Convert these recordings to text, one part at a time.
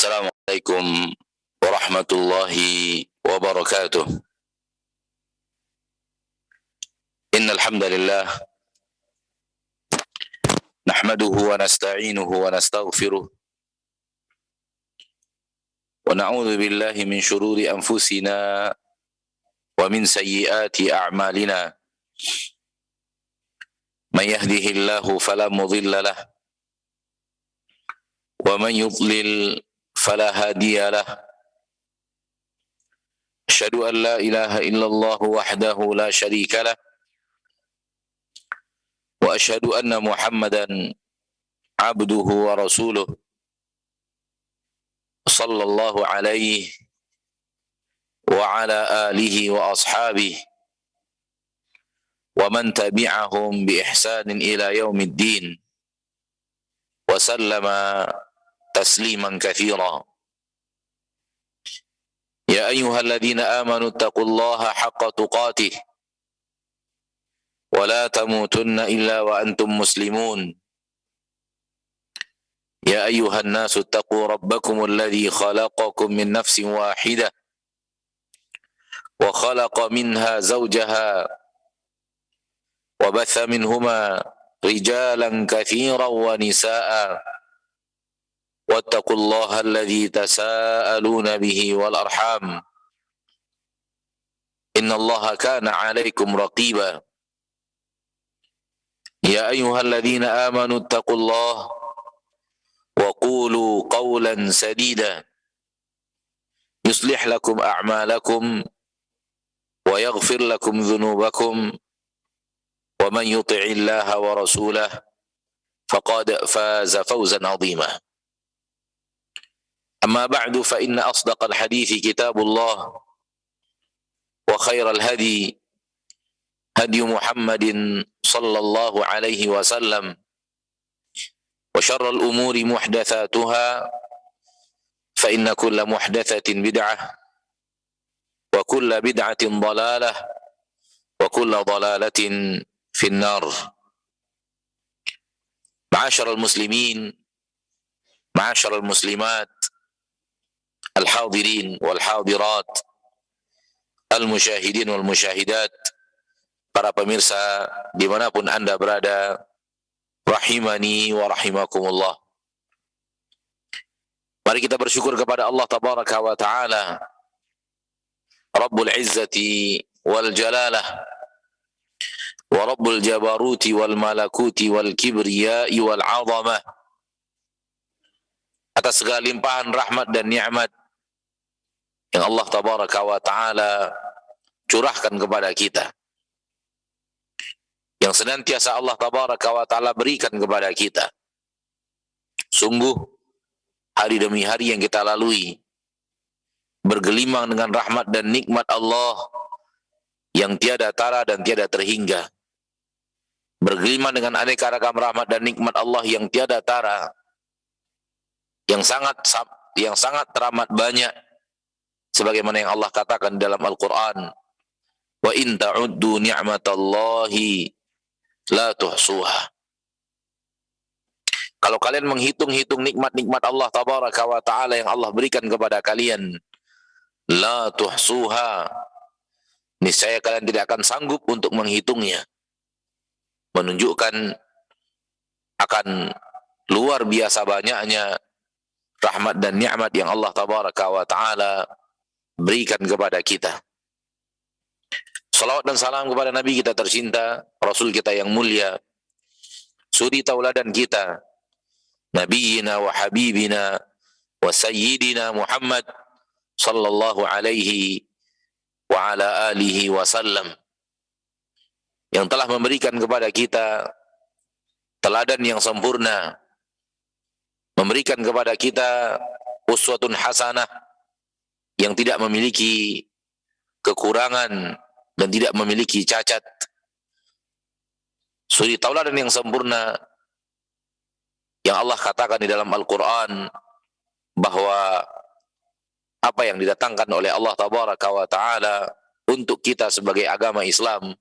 Assalamualaikum warahmatullahi wabarakatuh. Innal hamdalillah nahmaduhu wa nasta'inuhu wa nastaghfiruh wa na'udzu billahi min shururi anfusina wa min sayyiati a'malina. Man yahdihillahu fala mudilla lahu wa man yudlil fala hadiya lahu. Asyhadu an la ilaha illallah wahdahu la syarika lahu wa asyhadu anna Muhammadan abduhu wa rasuluh sallallahu alaihi wa ala alihi wa ashabihi wa man tabi'ahum bi ihsanin ila yaumiddin wa sallama tasliman katsira. Ya ayyuhalladzina amanu taqullaha haqqa tuqatih wa la tamutunna illa wa antum muslimun. Ya ayyuhan nasu taqu rabbakumul ladzi khalaqakum min nafsin wahidah wa khalaqa minha zawjaha wa batha minhuma rijalan katsiran wa nisaa'a wattaqullaha alladzi tasaaluna bihi wal arham innallaha kana 'alaikum raqiba. Ya ayyuhalladzina amanu taqullaha wa qulu qawlan sadida yuslih lakum a'malakum wa yaghfir lakum dhunubakum wa man yuti'illaha wa rasulahu faqad faza fawzan 'azima. Amma ba'du fa inna asdaqal hadithi kitabullah wa khairal hadi hadi Muhammadin sallallahu alaihi wasallam wa syarral umuri muhdatsatuha fa inna kulla muhdatsatin bid'ah wa kulla bid'atin dhalalah wa kulla dhalalatin finnar. Ma'asyiral muslimin, ma'asyiral muslimat, al-hadirin wal hadirat, al-musyahidin wal musyahidat, para pemirsa dimanapun Anda berada, rahimani wa rahimakumullah. Mari kita bersyukur kepada Allah tabaraka wa ta'ala, Rabbul Izzati wal Jalalah wa Rabbul Jabaruti wal Malakuti wal Kibriyai wal Azamah, atas segala limpahan rahmat dan nikmat yang Allah tabaraka wa ta'ala curahkan kepada kita, yang senantiasa Allah tabaraka wa ta'ala berikan kepada kita. Sungguh hari demi hari yang kita lalui bergelimang dengan rahmat dan nikmat Allah yang tiada tara dan tiada terhingga, bergelimang dengan aneka ragam rahmat dan nikmat Allah yang tiada tara, yang sangat teramat banyak, sebagaimana yang Allah katakan dalam Al-Quran, wa in ta'uddu ni'matallahi la tuhsuha. Kalau kalian menghitung-hitung nikmat-nikmat Allah tabaraka wa ta'ala yang Allah berikan kepada kalian, la tuhsuha, niscaya kalian tidak akan sanggup untuk menghitungnya. Menunjukkan akan luar biasa banyaknya rahmat dan nikmat yang Allah tabaraka wa ta'ala berikan kepada kita. Salawat dan salam kepada Nabi kita tercinta, Rasul kita yang mulia, suri tauladan kita, Nabiyina wa Habibina wa Sayyidina Muhammad sallallahu alaihi wa ala alihi wasallam, yang telah memberikan kepada kita teladan yang sempurna, memberikan kepada kita uswatun hasanah yang tidak memiliki kekurangan dan tidak memiliki cacat. Suri tauladan yang sempurna yang Allah katakan di dalam Al-Quran bahwa apa yang didatangkan oleh Allah tabaraka wa ta'ala untuk kita sebagai agama Islam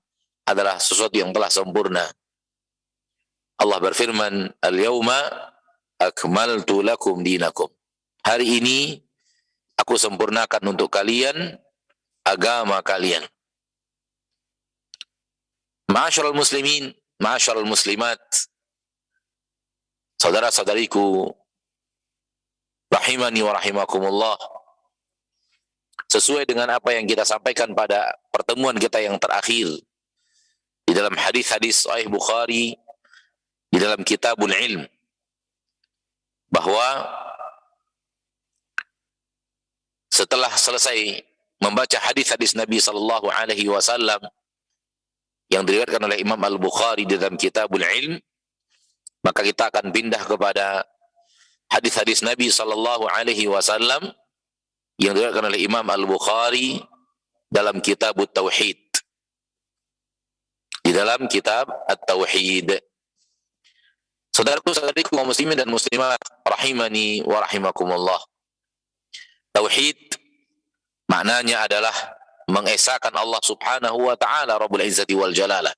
adalah sesuatu yang telah sempurna. Allah berfirman, "Al-yawma akmaltu lakum dinakum." hari ini aku sempurnakan untuk kalian agama kalian. Ma'asyiral muslimin, ma'asyiral muslimat, saudara-saudariku rahimani wa rahimakumullah. Sesuai dengan apa yang kita sampaikan pada pertemuan kita yang terakhir di dalam hadis-hadis Sahih Bukhari, di dalam Kitabul Ilm, bahwa setelah selesai membaca hadis-hadis Nabi sallallahu alaihi wasallam yang diriwayatkan oleh Imam Al-Bukhari di dalam Kitabul Ilm, maka kita akan pindah kepada hadis-hadis Nabi sallallahu alaihi wasallam yang diriwayatkan oleh Imam Al-Bukhari dalam Kitab Tauhid. Di dalam kitab At-Tauhid. Saudaraku-saudariku kaum muslimin dan muslimat rahimani wa rahimakumullah. Tauhid maknanya adalah mengesahkan Allah Subhanahu wa taala Rabbul Izzati wal Jalalah.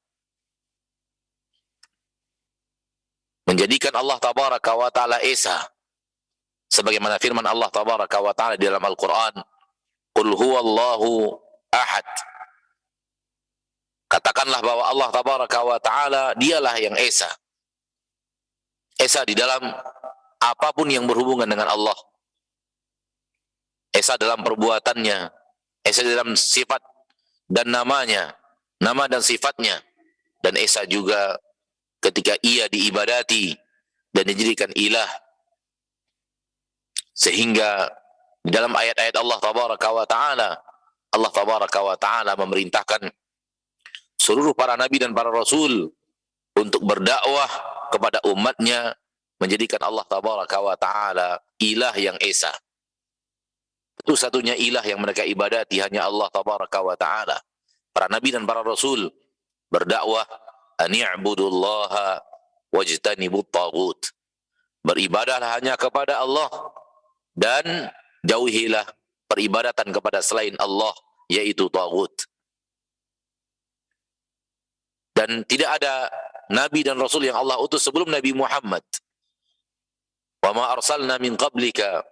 Menjadikan Allah tabaraka wa taala esa. Sebagaimana firman Allah tabaraka wa taala di dalam Al-Qur'an, "Qul huwallahu ahad." Katakanlah bahwa Allah tabaraka wa taala dialah yang esa. Esa di dalam apapun yang berhubungan dengan Allah. Esa dalam perbuatannya, esa dalam sifat dan namanya, nama dan sifatnya, dan esa juga ketika ia diibadati dan dijadikan ilah. Sehingga di dalam ayat-ayat Allah tabaraka wa taala memerintahkan seluruh para nabi dan para rasul untuk berdakwah kepada umatnya, menjadikan Allah tabaraka wa taala ilah yang esa. Itu satunya ilah yang mereka ibadati hanya Allah tabaraka wa taala. Para nabi dan para rasul berdakwah an i'budullaha wajtanibut taghut. Beribadahlah hanya kepada Allah dan jauhilah peribadatan kepada selain Allah, yaitu taghut. Dan tidak ada nabi dan rasul yang Allah utus sebelum Nabi Muhammad. Wa ma arsalna min qablika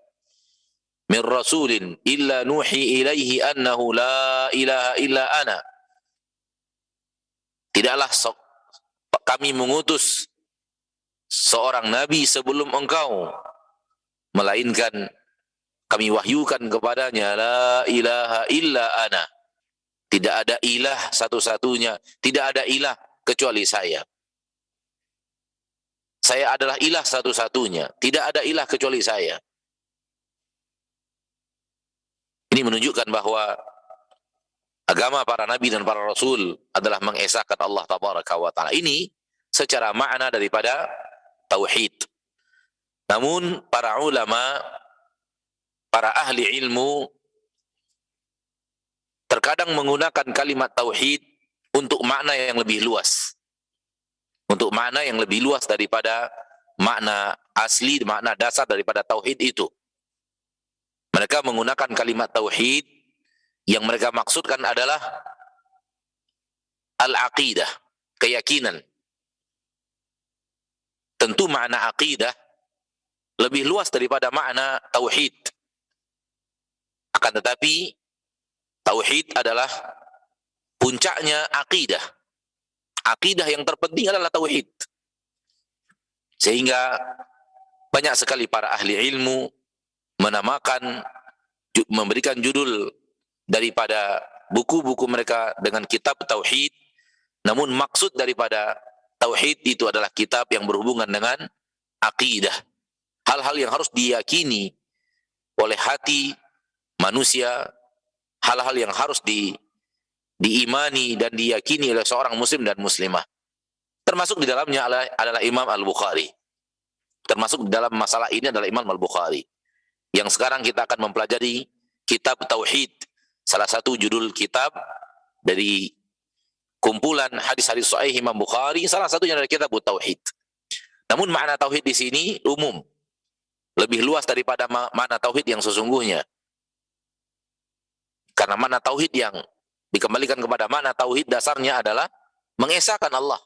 min rasulin illa nuhi ilaihi annahu la ilaha illa ana. Tidaklah kami mengutus seorang nabi sebelum engkau, melainkan kami wahyukan kepadanya la ilaha illa ana. Tidak ada ilah satu-satunya, tidak ada ilah kecuali saya. Saya adalah ilah satu-satunya, tidak ada ilah kecuali saya. Ini menunjukkan bahwa agama para nabi dan para rasul adalah mengesahkan Allah tabaraka wa taala. Ini secara makna daripada tauhid. Namun para ulama, para ahli ilmu terkadang menggunakan kalimat tauhid untuk makna yang lebih luas. Untuk makna yang lebih luas daripada makna asli, makna dasar daripada tauhid itu. Mereka menggunakan kalimat tauhid yang mereka maksudkan adalah al-aqidah, keyakinan. Tentu makna aqidah lebih luas daripada makna tauhid. Akan tetapi tauhid adalah puncaknya aqidah. Aqidah yang terpenting adalah tauhid. Sehingga banyak sekali para ahli ilmu menamakan, memberikan judul daripada buku-buku mereka dengan kitab tauhid. Namun maksud daripada tauhid itu adalah kitab yang berhubungan dengan aqidah. Hal-hal yang harus diyakini oleh hati manusia, hal-hal yang harus diimani dan diyakini oleh seorang muslim dan muslimah. Termasuk di dalamnya adalah Imam Al-Bukhari. Termasuk di dalam masalah ini adalah Imam Al-Bukhari. Yang sekarang kita akan mempelajari kitab tauhid, salah satu judul kitab dari kumpulan hadis-hadis sahih Imam Bukhari, salah satunya adalah kitab tauhid. Namun makna tauhid di sini umum, lebih luas daripada makna tauhid yang sesungguhnya. Karena makna tauhid yang dikembalikan kepada makna tauhid dasarnya adalah mengesahkan Allah.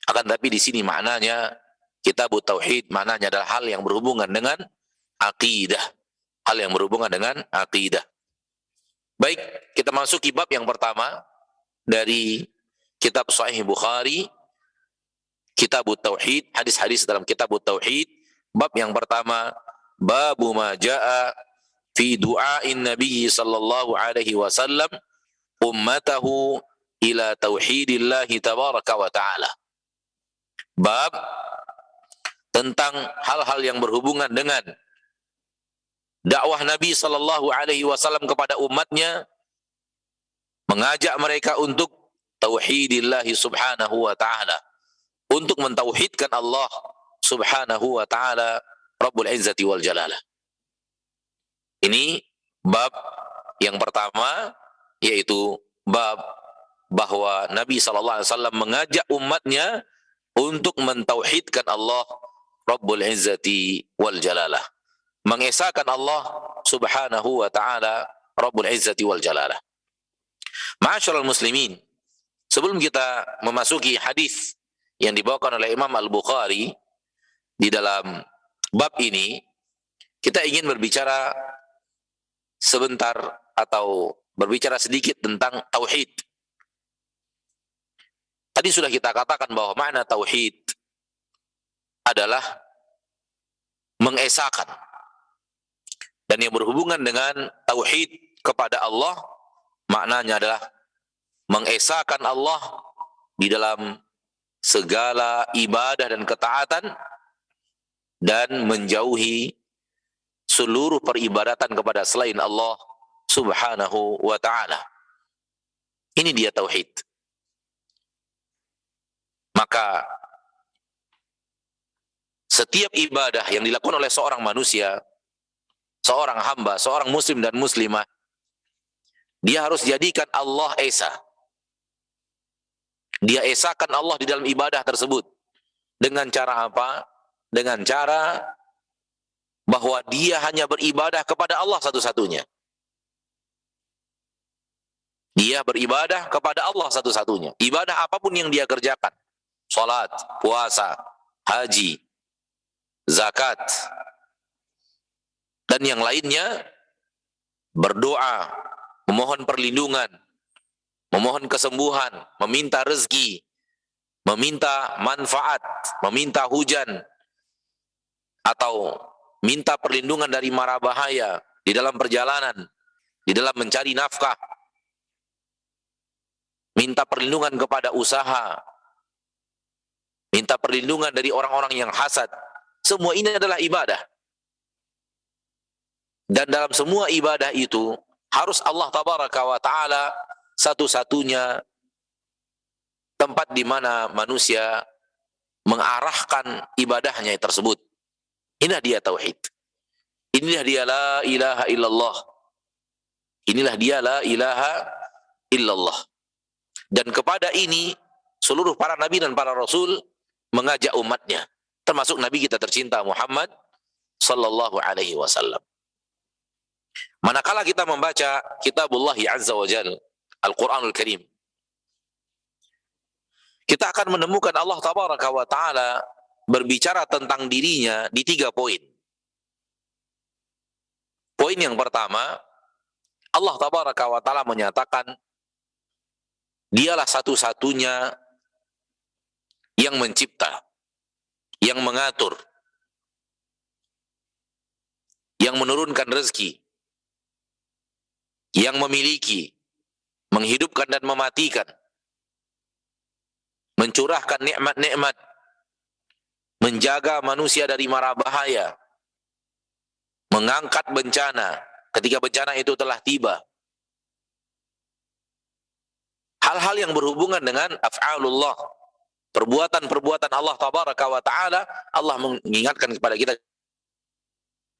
Akan tapi di sini maknanya kitab tauhid, maknanya adalah hal yang berhubungan dengan akidah. Hal yang berhubungan dengan akidah. Baik, kita masuki bab yang pertama dari kitab Sahih Bukhari, Kitab Tauhid, hadis-hadis dalam Kitab Tauhid. Bab yang pertama, babu ma jaa fi du'ain Nabi sallallahu alaihi wasallam ummatahu ila tauhidillahi tabaraka wa ta'ala. Bab tentang hal-hal yang berhubungan dengan dakwah Nabi sallallahu alaihi wasallam kepada umatnya, mengajak mereka untuk tauhidillahi subhanahu wa ta'ala, untuk mentauhidkan Allah subhanahu wa ta'ala Rabbul Izzati wal Jalalah. Ini bab yang pertama, yaitu bab bahwa Nabi SAW mengajak umatnya untuk mentauhidkan Allah Rabbul Izzati wal Jalalah, mengesahkan Allah subhanahu wa ta'ala Rabbul Izzati wal Jalalah. Ma'asyiral muslimin, sebelum kita memasuki hadis yang dibawakan oleh Imam Al-Bukhari di dalam bab ini, kita ingin berbicara sebentar atau berbicara sedikit tentang tauhid. Tadi sudah kita katakan bahwa makna tauhid adalah mengesahkan, dan yang berhubungan dengan tauhid kepada Allah, maknanya adalah mengesahkan Allah di dalam segala ibadah dan ketaatan, dan menjauhi seluruh peribadatan kepada selain Allah subhanahu wa ta'ala. Ini dia tauhid. Maka setiap ibadah yang dilakukan oleh seorang manusia, seorang hamba, seorang muslim dan muslimah, dia harus jadikan Allah esa. Dia esakan Allah di dalam ibadah tersebut. Dengan cara apa? Dengan cara bahwa dia hanya beribadah kepada Allah satu-satunya. Dia beribadah kepada Allah satu-satunya. Ibadah apapun yang dia kerjakan, salat, puasa, haji, zakat, dan yang lainnya, berdoa, memohon perlindungan, memohon kesembuhan, meminta rezeki, meminta manfaat, meminta hujan, atau minta perlindungan dari mara bahaya di dalam perjalanan, di dalam mencari nafkah, minta perlindungan kepada usaha, minta perlindungan dari orang-orang yang hasad. Semua ini adalah ibadah. Dan dalam semua ibadah itu harus Allah tabaraka wa ta'ala satu-satunya tempat di mana manusia mengarahkan ibadahnya tersebut. Inilah dia tauhid. Inilah dia la ilaha illallah. Inilah dia la ilaha illallah. Dan kepada ini seluruh para nabi dan para rasul mengajak umatnya, termasuk nabi kita tercinta Muhammad sallallahu alaihi wasallam. Manakala kita membaca kitabullah azza wa jal, Al-Quranul Karim, kita akan menemukan Allah tabaraka wa ta'ala berbicara tentang dirinya di 3 poin. Poin yang pertama, Allah tabaraka wa ta'ala menyatakan dialah satu-satunya yang mencipta, yang mengatur, yang menurunkan rezeki, yang memiliki, menghidupkan dan mematikan, mencurahkan nikmat-nikmat, menjaga manusia dari mara bahaya, mengangkat bencana ketika bencana itu telah tiba. Hal-hal yang berhubungan dengan af'alullah, perbuatan-perbuatan Allah tabaraka wa ta'ala, Allah mengingatkan kepada kita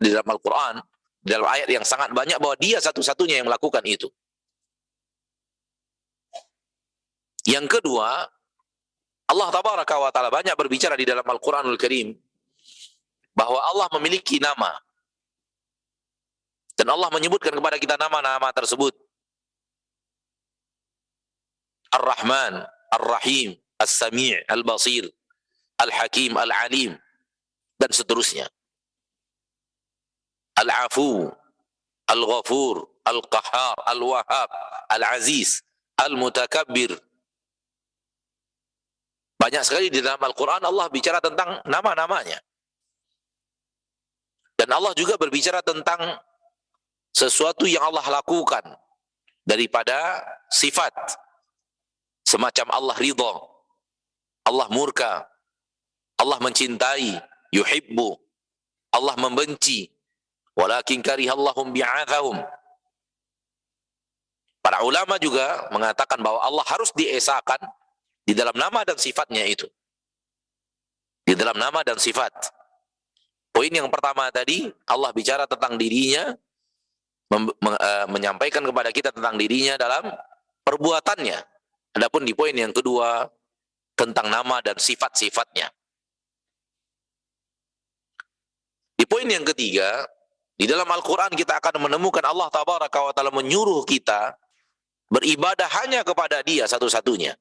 di dalam Al-Quran, dalam ayat yang sangat banyak, bahwa dia satu-satunya yang melakukan itu. Yang kedua, Allah tabaraka wa ta'ala banyak berbicara di dalam Al-Quranul Karim bahwa Allah memiliki nama, dan Allah menyebutkan kepada kita nama-nama tersebut: Ar-Rahman, Ar-Rahim, As-Sami', Al-Basir, Al-Hakim, Al-Alim, dan seterusnya. Al-Afu, Al-Ghafur, Al-Qahhar, Al-Wahhab, Al-Aziz, Al-Mutakabbir. Banyak sekali di dalam Al-Quran Allah bicara tentang nama-namanya. Dan Allah juga berbicara tentang sesuatu yang Allah lakukan daripada sifat. Semacam Allah ridha, Allah murka, Allah mencintai, yuhibbu, Allah membenci, walakin karihallahum bi'athahum. Para ulama juga mengatakan bahwa Allah harus diesakan di dalam nama dan sifatnya itu. Di dalam nama dan sifat. Poin yang pertama tadi, Allah bicara tentang dirinya, menyampaikan kepada kita tentang dirinya dalam perbuatannya. Adapun di poin yang kedua, tentang nama dan sifat-sifatnya. Di poin yang ketiga, di dalam Al-Quran kita akan menemukan Allah Tabaraka wa Ta'ala menyuruh kita beribadah hanya kepada Dia satu-satunya.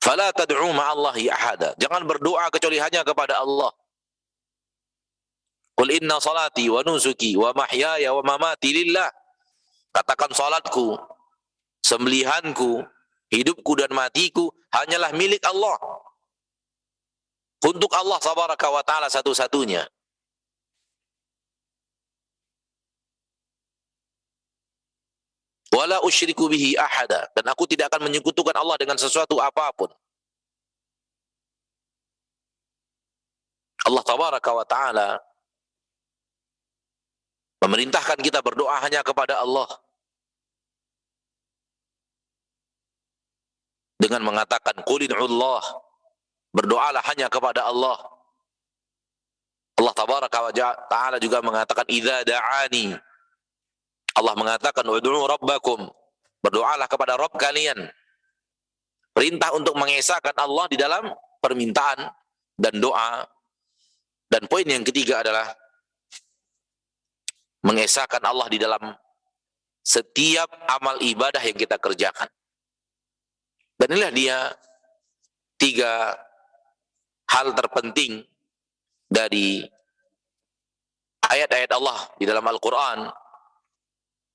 Fala tad'u ma'allahi ahada. Jangan berdoa kecuali hanya kepada Allah. Qul inna salati wa nusuki wa mahyaya wa mamati lillah. Katakan salatku, sembelihanku, hidupku dan matiku hanyalah milik Allah. Untuk Allah Tabaraka wa Ta'ala satu-satunya. Wala usyriku bihi ahada. Dan aku tidak akan menyekutukan Allah dengan sesuatu apapun. Allah Tabaraka wa Ta'ala memerintahkan kita berdoa hanya kepada Allah. Dengan mengatakan, Qulid'ullah. Berdoalah hanya kepada Allah. Allah Tabaraka wa Ta'ala juga mengatakan, Idza da'ani. Allah mengatakan, Ud'u rabbakum. Berdoalah kepada Rabb kalian. Perintah untuk mengesahkan Allah di dalam permintaan dan doa. Dan poin yang ketiga adalah mengesahkan Allah di dalam setiap amal ibadah yang kita kerjakan. Dan inilah dia 3 hal terpenting dari ayat-ayat Allah di dalam Al-Quran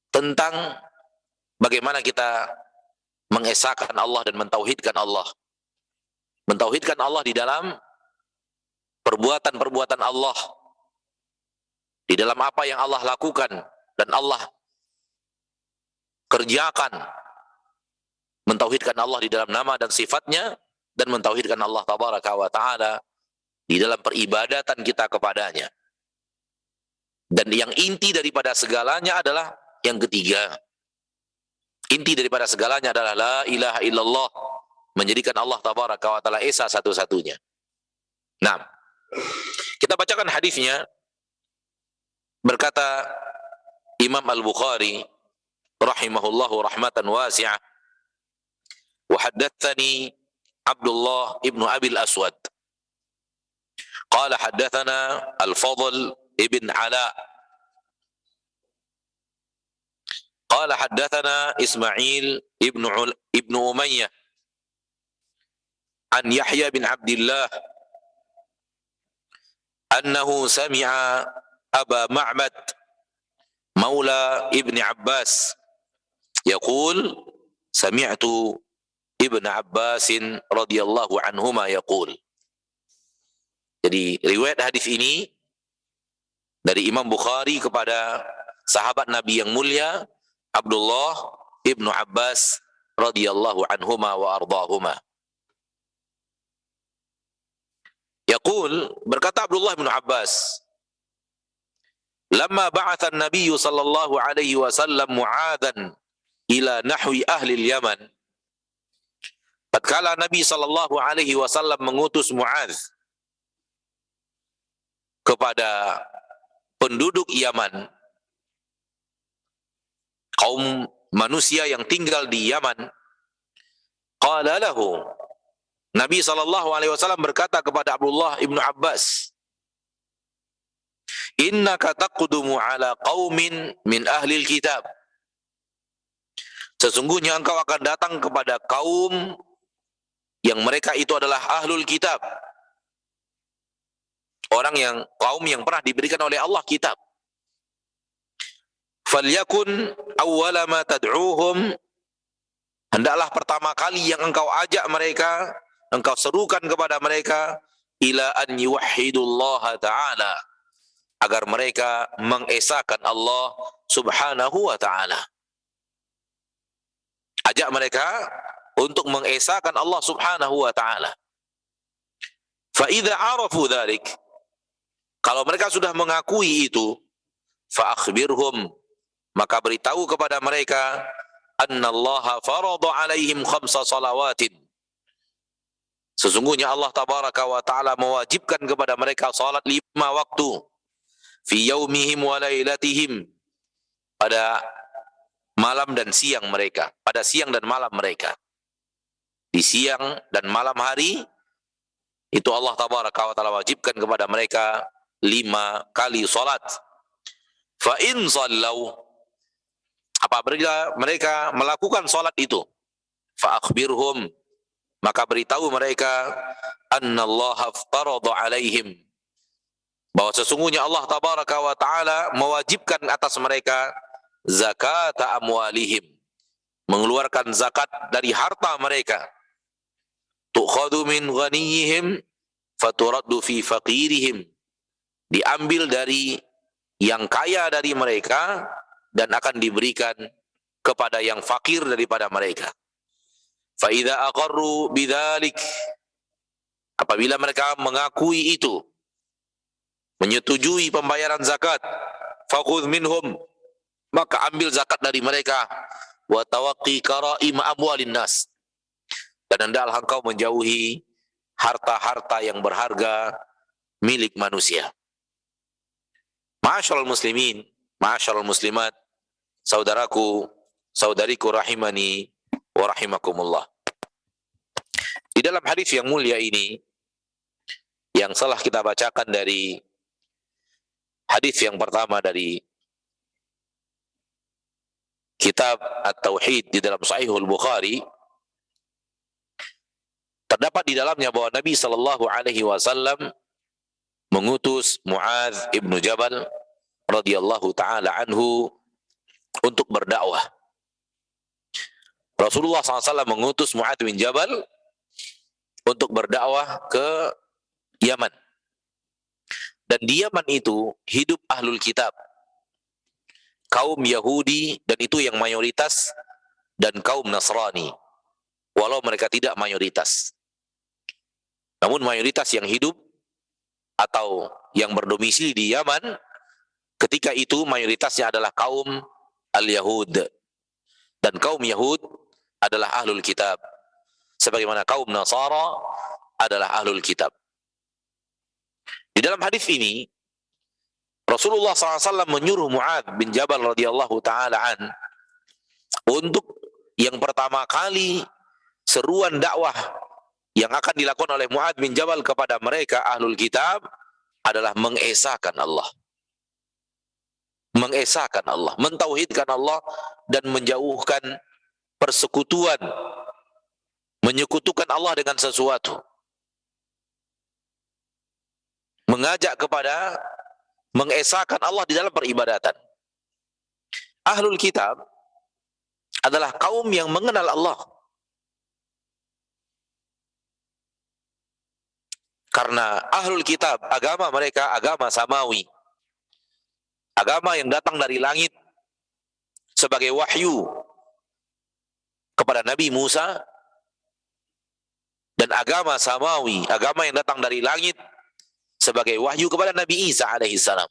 tentang bagaimana kita mengesahkan Allah dan mentauhidkan Allah. Mentauhidkan Allah di dalam perbuatan-perbuatan Allah, di dalam apa yang Allah lakukan dan Allah kerjakan. Mentauhidkan Allah di dalam nama dan sifatnya, dan mentauhidkan Allah Tabaraka wa Ta'ala di dalam peribadatan kita kepadanya. Dan yang inti daripada segalanya adalah yang ketiga. Inti daripada segalanya adalah la ilaha illallah, menjadikan Allah Tabaraka wa Ta'ala esa satu-satunya. Nah, kita bacakan hadisnya. Berkata Imam Al-Bukhari rahimahullahu rahmatan wasi'ah, wa haddatsani Abdullah ibn Abi al-Aswad qala haddatsana Al-Fadl ibn Ala qala haddatsana Ismail ibn Umayyah an Yahya bin Abdullah annahu sami'a Aba Ma'bad Maula Ibn Abbas yaqul sami'tu Ibn Abbasin radhiyallahu anhuma yaqul. Jadi riwayat hadis ini dari Imam Bukhari kepada sahabat Nabi yang mulia Abdullah Ibn Abbas radhiyallahu anhuma wa ardahuma. Yaqul, berkata Abdullah bin Abbas, lamma ba'atha an-nabiy sallallahu alaihi wasallam Mu'adhan ila nahwi ahli al-Yaman. Tatkala Nabi sallallahu alaihi wasallam mengutus Mu'adz kepada penduduk Yaman, kaum manusia yang tinggal di Yaman, qala lahu, Nabi sallallahu alaihi wasallam berkata kepada Abdullah ibnu Abbas, innaka taqdumu ala qaumin min ahli kitab. Sesungguhnya engkau akan datang kepada kaum yang mereka itu adalah ahlul kitab. kaum yang pernah diberikan oleh Allah kitab. Falyakun awwala ma tad'uuhum, hendaklah pertama kali yang engkau ajak mereka, engkau serukan kepada mereka, ila an yuwahhidullaha ta'ala, agar mereka mengesahkan Allah subhanahu wa ta'ala. Ajak mereka untuk mengesahkan Allah subhanahu wa ta'ala. Fa idza arafu dzalik, kalau mereka sudah mengakui itu, fa akhbirhum, maka beritahu kepada mereka, annallaha farada alaihim khamsa salawatin, sesungguhnya Allah tabaraka wa ta'ala mewajibkan kepada mereka salat 5 waktu, fi yaumihim wa lailatihim, pada malam dan siang mereka, pada siang dan malam mereka. Di siang dan malam hari itu Allah tabaraka wa ta'ala wajibkan kepada mereka 5 kali salat. Fa in sallau, apabila mereka melakukan salat itu, fa akhbirhum, maka beritahu mereka, annallaha aftarada alaihim, bahwa sesungguhnya Allah tabaraka wa ta'ala mewajibkan atas mereka zakat amwalihim, mengeluarkan zakat dari harta mereka, tukhadu min ghaniyihim faturaddu fi faqirihim, diambil dari yang kaya dari mereka dan akan diberikan kepada yang fakir daripada mereka. Fa idza aqarru bidzalik, apabila mereka mengakui itu, menyetujui pembayaran zakat, faqudh minhum, maka ambil zakat dari mereka, wa tawaqqi karaim amwalin nas, dan hendaklah engkau menjauhi harta-harta yang berharga milik manusia. Ma'asyiral muslimin, ma'asyiral muslimat, saudaraku, saudariku rahimani wa rahimakumullah. Di dalam hadis yang mulia ini, yang telah kita bacakan dari hadis yang pertama dari kitab At-Tauhid di dalam Sahihul Bukhari, terdapat di dalamnya bahwa Nabi sallallahu alaihi wasallam mengutus Muadz ibnu Jabal radhiyallahu taala anhu untuk berdakwah. Rasulullah SAW mengutus Muadz bin Jabal untuk berdakwah ke Yaman. Dan di Yaman itu hidup ahlul kitab, kaum Yahudi, dan itu yang mayoritas, dan kaum Nasrani, walau mereka tidak mayoritas. Namun mayoritas yang hidup atau yang berdomisili di Yaman ketika itu mayoritasnya adalah kaum al-Yahud, dan kaum Yahud adalah ahlul kitab, sebagaimana kaum Nasara adalah ahlul kitab. Di dalam hadis ini Rasulullah SAW menyuruh Muadz bin Jabal radhiyallahu taala an untuk yang pertama kali seruan dakwah yang akan dilakukan oleh Muadz bin Jabal kepada mereka ahlul kitab adalah mengesahkan Allah. Mengesahkan Allah, mentauhidkan Allah, dan menjauhkan persekutuan, menyekutukan Allah dengan sesuatu. Mengajak kepada mengesahkan Allah di dalam peribadatan. Ahlul kitab adalah kaum yang mengenal Allah. Karena ahlul kitab, agama mereka agama samawi, agama yang datang dari langit sebagai wahyu kepada Nabi Musa, dan agama samawi, agama yang datang dari langit sebagai wahyu kepada Nabi Isa alaihissalam.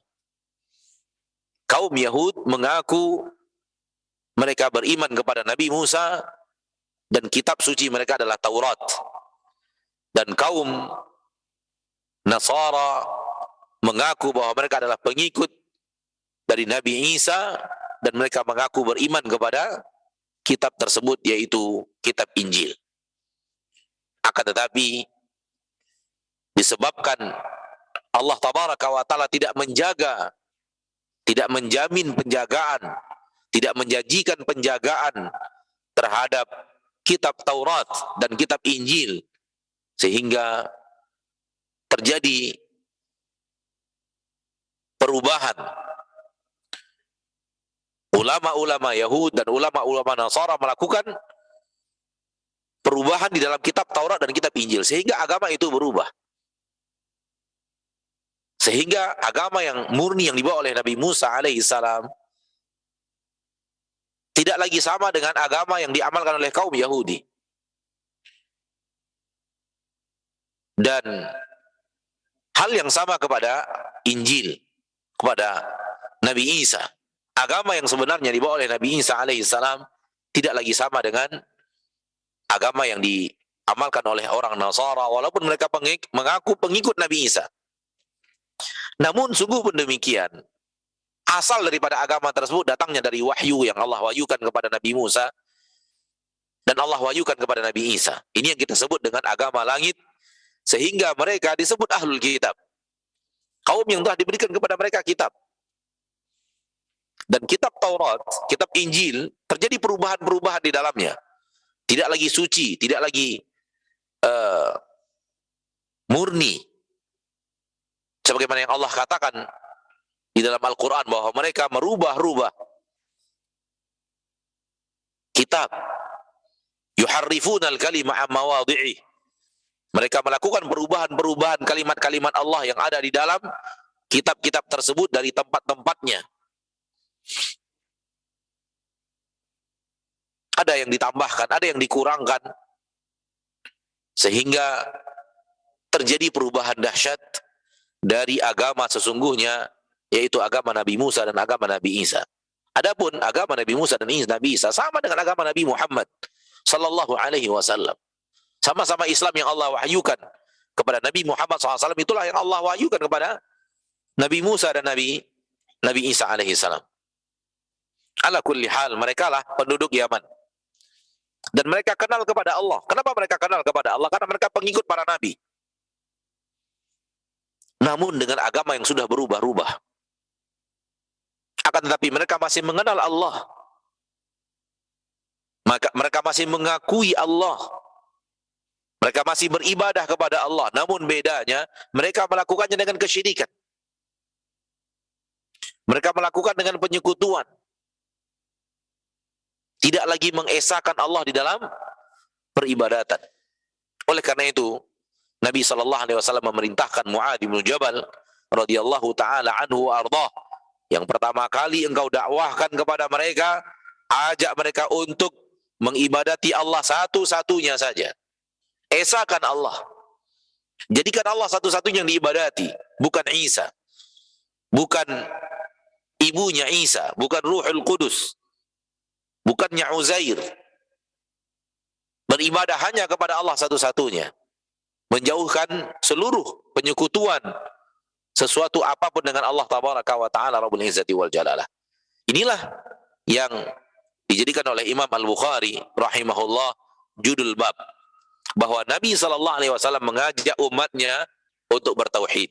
Kaum Yahud mengaku mereka beriman kepada Nabi Musa dan kitab suci mereka adalah Taurat. Dan kaum Nasara mengaku bahwa mereka adalah pengikut dari Nabi Isa, dan mereka mengaku beriman kepada kitab tersebut, yaitu kitab Injil. Akan tetapi disebabkan Allah tabaraka wa ta'ala tidak menjaga, tidak menjamin penjagaan, tidak menjanjikan penjagaan terhadap kitab Taurat dan kitab Injil, sehingga terjadi perubahan. Ulama-ulama Yahud dan ulama-ulama Nasara melakukan perubahan di dalam kitab Taurat dan kitab Injil, sehingga agama itu berubah. Sehingga agama yang murni yang dibawa oleh Nabi Musa alaihissalam tidak lagi sama dengan agama yang diamalkan oleh kaum Yahudi. Dan hal yang sama kepada Injil, kepada Nabi Isa. Agama yang sebenarnya dibawa oleh Nabi Isa alaihissalam tidak lagi sama dengan agama yang diamalkan oleh orang Nasara, walaupun mereka mengaku pengikut Nabi Isa. Namun sungguh pun demikian, asal daripada agama tersebut datangnya dari wahyu yang Allah wahyukan kepada Nabi Musa dan Allah wahyukan kepada Nabi Isa. Ini yang kita sebut dengan agama langit, sehingga mereka disebut ahlul kitab, kaum yang telah diberikan kepada mereka kitab. Dan kitab Taurat, kitab Injil, terjadi perubahan-perubahan di dalamnya. Tidak lagi suci, tidak lagi murni. Sebagaimana yang Allah katakan di dalam Al-Quran bahwa mereka merubah-rubah kitab. Yuharrifuna al-kalima an mawadhi'i. Mereka melakukan perubahan-perubahan kalimat-kalimat Allah yang ada di dalam kitab-kitab tersebut dari tempat-tempatnya. Ada yang ditambahkan, ada yang dikurangkan, sehingga terjadi perubahan dahsyat dari agama sesungguhnya, yaitu agama Nabi Musa dan agama Nabi Isa. Adapun agama Nabi Musa dan Nabi Isa sama dengan agama Nabi Muhammad sallallahu alaihi wasallam. Sama-sama Islam yang Allah wahyukan kepada Nabi Muhammad SAW, itulah yang Allah wahyukan kepada Nabi Musa dan Nabi Isa alaihi salam. Ala kulli hal, mereka lah penduduk Yaman. Dan mereka kenal kepada Allah. Kenapa mereka kenal kepada Allah? Karena mereka pengikut para nabi. Namun dengan agama yang sudah berubah-ubah. Akan tetapi mereka masih mengenal Allah. Maka mereka masih mengakui Allah. Mereka masih beribadah kepada Allah. Namun bedanya, mereka melakukannya dengan kesyirikan. Mereka melakukan dengan penyekutuan. Tidak lagi mengesahkan Allah di dalam peribadatan. Oleh karena itu, Nabi SAW memerintahkan Mu'adz bin Jabal radhiyallahu taala anhu ardah, yang pertama kali engkau dakwahkan kepada mereka, ajak mereka untuk mengibadati Allah satu-satunya saja. Esahkan Allah. Jadikan Allah satu-satunya yang diibadati, bukan Isa, bukan ibunya Isa, bukan Ruhul Qudus, bukannya Uzair. Beribadah hanya kepada Allah satu-satunya. Menjauhkan seluruh penyekutuan sesuatu apapun dengan Allah tabaraka wa ta'ala Rabbul Izzati wal Jalalah. Inilah yang dijadikan oleh Imam Al-Bukhari rahimahullah judul bab, bahwa Nabi SAW mengajak umatnya untuk bertauhid,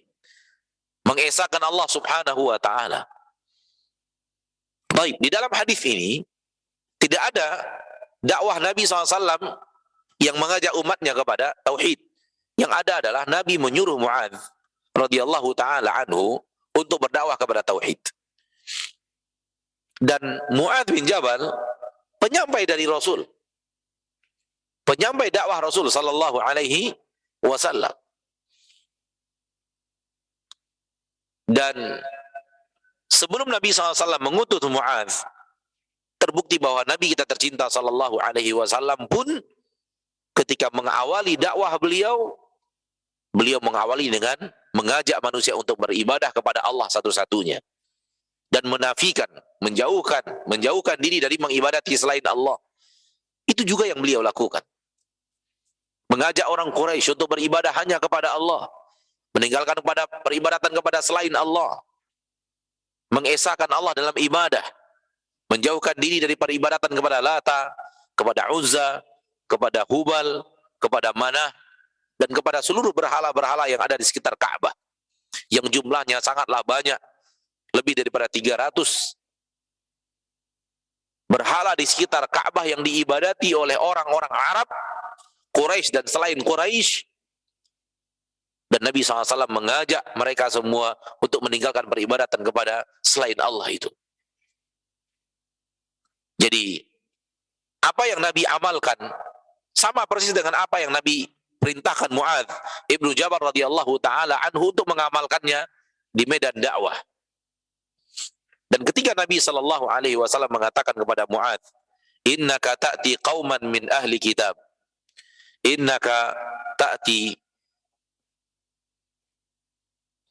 mengesahkan Allah subhanahu wa ta'ala. Baik, di dalam hadis ini tidak ada dakwah Nabi SAW yang mengajak umatnya kepada tauhid. Yang ada adalah Nabi menyuruh Mu'adz radhiyallahu taala anhu untuk berdakwah kepada tauhid. Dan Mu'adz bin Jabal penyampai dari Rasul, penyampai dakwah Rasul sallallahu alaihi wasallam. Dan sebelum Nabi SAW mengutus Mu'adz, terbukti bahwa Nabi kita tercinta sallallahu alaihi wasallam pun ketika mengawali dakwah beliau mengawali dengan mengajak manusia untuk beribadah kepada Allah satu-satunya dan menafikan, menjauhkan diri dari mengibadati selain Allah. Itu juga yang beliau lakukan. Mengajak orang Quraisy untuk beribadah hanya kepada Allah, meninggalkan kepada peribadatan kepada selain Allah, mengesahkan Allah dalam ibadah, menjauhkan diri dari peribadatan kepada Lata, kepada Uzza, kepada Hubal, kepada Manah, dan kepada seluruh berhala-berhala yang ada di sekitar Ka'bah, yang jumlahnya sangatlah banyak, lebih daripada 300 berhala di sekitar Ka'bah yang diibadati oleh orang-orang Arab, Quraisy dan selain Quraisy. Dan Nabi SAW mengajak mereka semua untuk meninggalkan peribadatan kepada selain Allah itu. Jadi, apa yang Nabi amalkan sama persis dengan apa yang Nabi perintahkan Mu'adz ibnu Jabal radhiyallahu taala anhu untuk mengamalkannya di medan dakwah. Dan ketika Nabi SAW mengatakan kepada Mu'adz, innaka ta'ti qauman min ahli kitab, innaka ta'ti